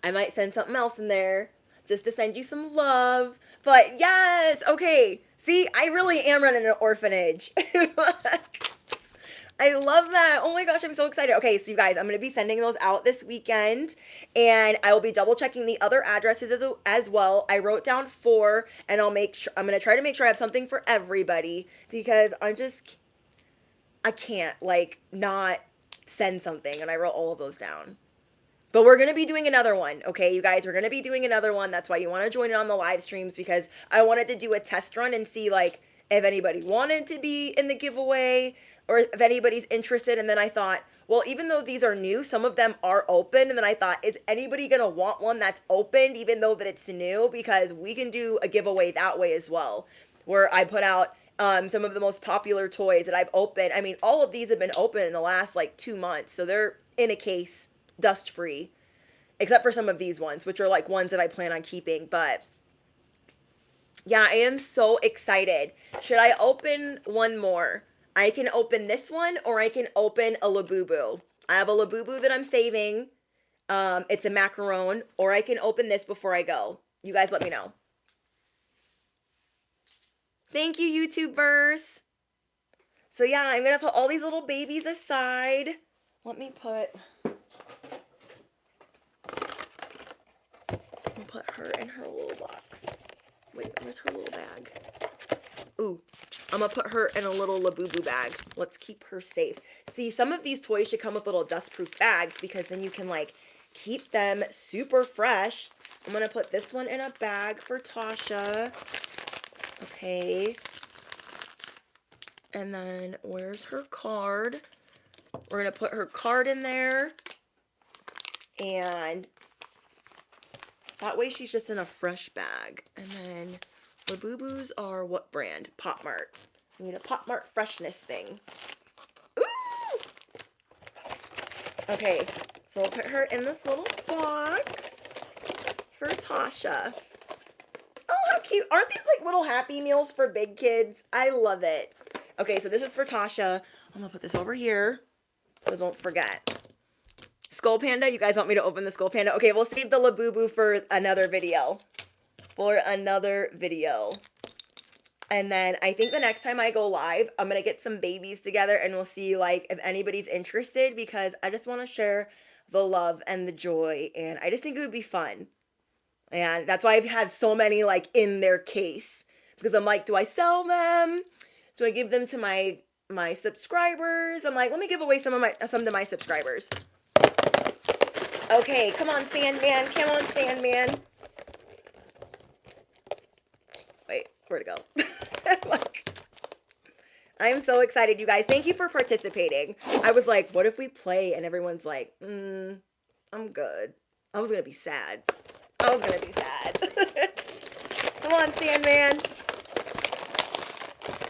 I might send something else in there just to send you some love. But yes, okay. See, I really am running an orphanage. I love that. Oh my gosh, I'm so excited. Okay, so you guys, I'm going to be sending those out this weekend, and I will be double checking the other addresses as well. I wrote down 4, and I'm going to try to make sure I have something for everybody, because I can't like not send something, and I wrote all of those down. But we're going to be doing another one, okay, you guys? We're going to be doing another one. That's why you want to join in on the live streams, because I wanted to do a test run and see, like, if anybody wanted to be in the giveaway or if anybody's interested. And then I thought, well, even though these are new, some of them are open. And then I thought, is anybody going to want one that's opened, even though that it's new? Because we can do a giveaway that way as well, where I put out some of the most popular toys that I've opened. I mean, all of these have been open in the last, like, 2 months. So they're in a case, dust free, except for some of these ones, which are like ones that I plan on keeping. But yeah, I am so excited. Should I open one more? I can open this one, or I can open a Labubu. I have a Labubu that I'm saving. It's a macaron, or I can open this before I go. You guys let me know. Thank you, YouTubers. So yeah, I'm gonna put all these little babies aside. Let me put her in her little box. Wait, where's her little bag? Ooh, I'm gonna put her in a little Labubu bag. Let's keep her safe. See, some of these toys should come with little dust-proof bags, because then you can like keep them super fresh. I'm gonna put this one in a bag for Tasha. Okay. And then where's her card? We're gonna put her card in there. And that way she's just in a fresh bag. And then Labubus are what brand? Pop Mart. We need a Pop Mart freshness thing. Ooh! Okay, so we'll put her in this little box for Tasha. Oh, how cute. Aren't these like little Happy Meals for big kids? I love it. Okay, so this is for Tasha. I'm gonna put this over here so don't forget. Skull Panda, you guys want me to open the Skull Panda? Okay, we'll save the Labubu for another video. And then I think the next time I go live, I'm going to get some babies together and we'll see like if anybody's interested, because I just want to share the love and the joy, and I just think it would be fun. And that's why I've had so many like in their case, because I'm like, do I sell them? Do I give them to my subscribers? I'm like, let me give away some to my subscribers. Okay, come on, Sandman. Come on, Sandman. Wait, where'd it go? Like, I'm so excited, you guys. Thank you for participating. I was like, what if we play? And everyone's like, I'm good. I was going to be sad. Come on, Sandman.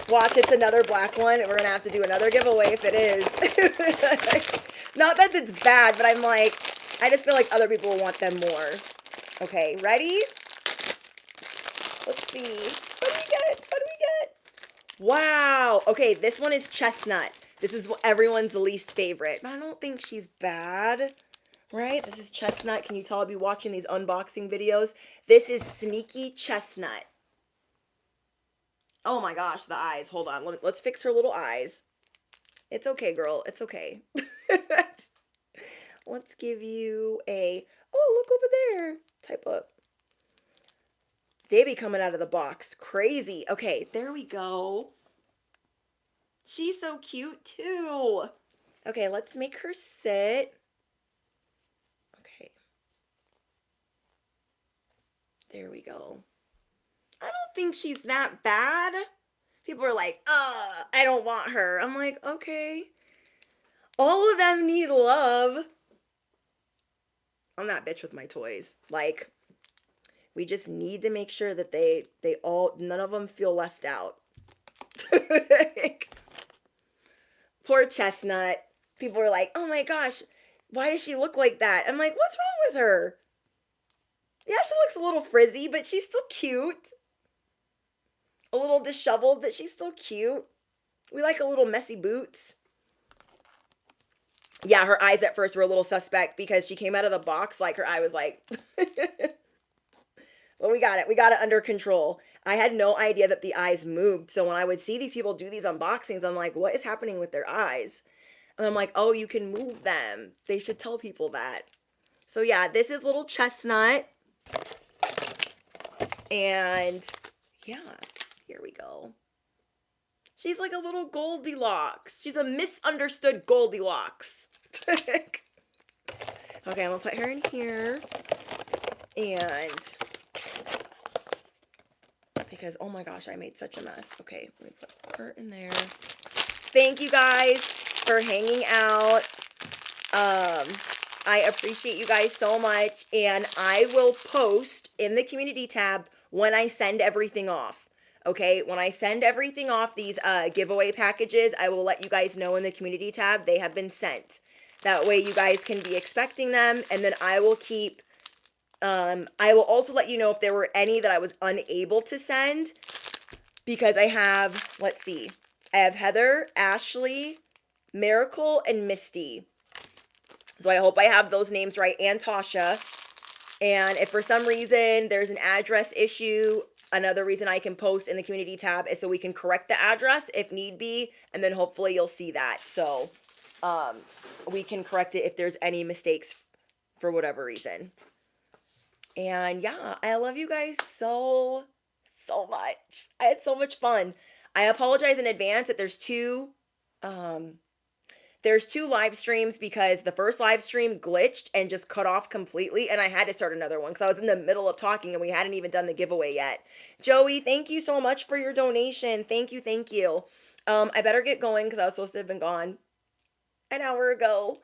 Watch, it's another black one. We're going to have to do another giveaway if it is. Not that it's bad, but I'm like, I just feel like other people will want them more. Okay, ready? Let's see. What do we get? Wow. Okay, this one is Chestnut. This is everyone's least favorite. But I don't think she's bad, right? This is Chestnut. Can you tell I'll be watching these unboxing videos? This is Sneaky Chestnut. Oh my gosh, the eyes. Hold on. Let's fix her little eyes. It's okay, girl. It's okay. Let's give you a, oh, look over there. Type up. They be coming out of the box. Crazy. Okay, there we go. She's so cute too. Okay, let's make her sit. Okay. There we go. I don't think she's that bad. People are like, I don't want her. I'm like, okay. All of them need love. I'm that bitch with my toys. Like, we just need to make sure that none of them feel left out. Poor Chestnut. People are like, oh my gosh, why does she look like that? I'm like, what's wrong with her? Yeah, she looks a little frizzy, but she's still cute. A little disheveled, but she's still cute. We like a little messy boots. Yeah, her eyes at first were a little suspect because she came out of the box like her eye was like, well, we got it. We got it under control. I had no idea that the eyes moved. So when I would see these people do these unboxings, I'm like, what is happening with their eyes? And I'm like, oh, you can move them. They should tell people that. So yeah, this is little Chestnut. And yeah, here we go. She's like a little Goldilocks. She's a misunderstood Goldilocks. Okay, I'm gonna put her in here. And because, oh my gosh, I made such a mess. Okay, let me put her in there. Thank you guys for hanging out. I appreciate you guys so much. And I will post in the community tab when I send everything off. Okay, when I send everything off, these giveaway packages, I will let you guys know in the community tab they have been sent. That way you guys can be expecting them, and then I will keep, I will also let you know if there were any that I was unable to send, because I have, let's see, I have Heather, Ashley, Miracle, and Misty. So I hope I have those names right, and Tasha. And if for some reason there's an address issue, another reason I can post in the community tab is so we can correct the address if need be, and then hopefully you'll see that. So we can correct it if there's any mistakes for whatever reason. And yeah, I love you guys so much. I had so much fun. I apologize in advance that there's two live streams because the first live stream glitched and just cut off completely, and I had to start another one because I was in the middle of talking and we hadn't even done the giveaway yet. Joey, thank you so much for your donation. Thank you. I better get going because I was supposed to have been gone an hour ago.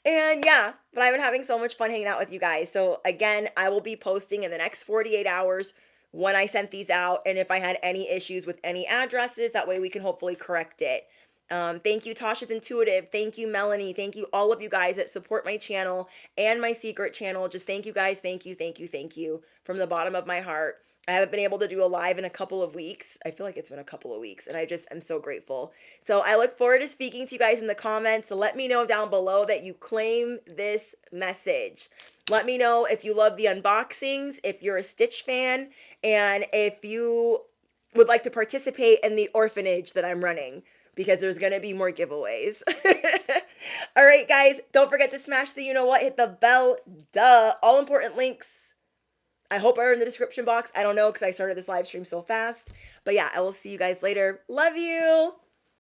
And yeah, but I've been having so much fun hanging out with you guys. So again, I will be posting in the next 48 hours when I sent these out, and if I had any issues with any addresses, that way we can hopefully correct it. Thank you, Tasha's Intuitive. Thank you, Melanie. Thank you, all of you guys that support my channel and my secret channel. Just thank you guys. Thank you from the bottom of my heart. I haven't been able to do a live in a couple of weeks. I feel like it's been a couple of weeks, and I just am so grateful. So I look forward to speaking to you guys in the comments. So let me know down below that you claim this message. Let me know if you love the unboxings, if you're a Stitch fan, and if you would like to participate in the orphanage that I'm running, because there's going to be more giveaways. All right, guys, don't forget to smash the you-know-what, hit the bell, duh. All important links, I hope are in the description box. I don't know because I started this live stream so fast. But yeah, I will see you guys later. Love you.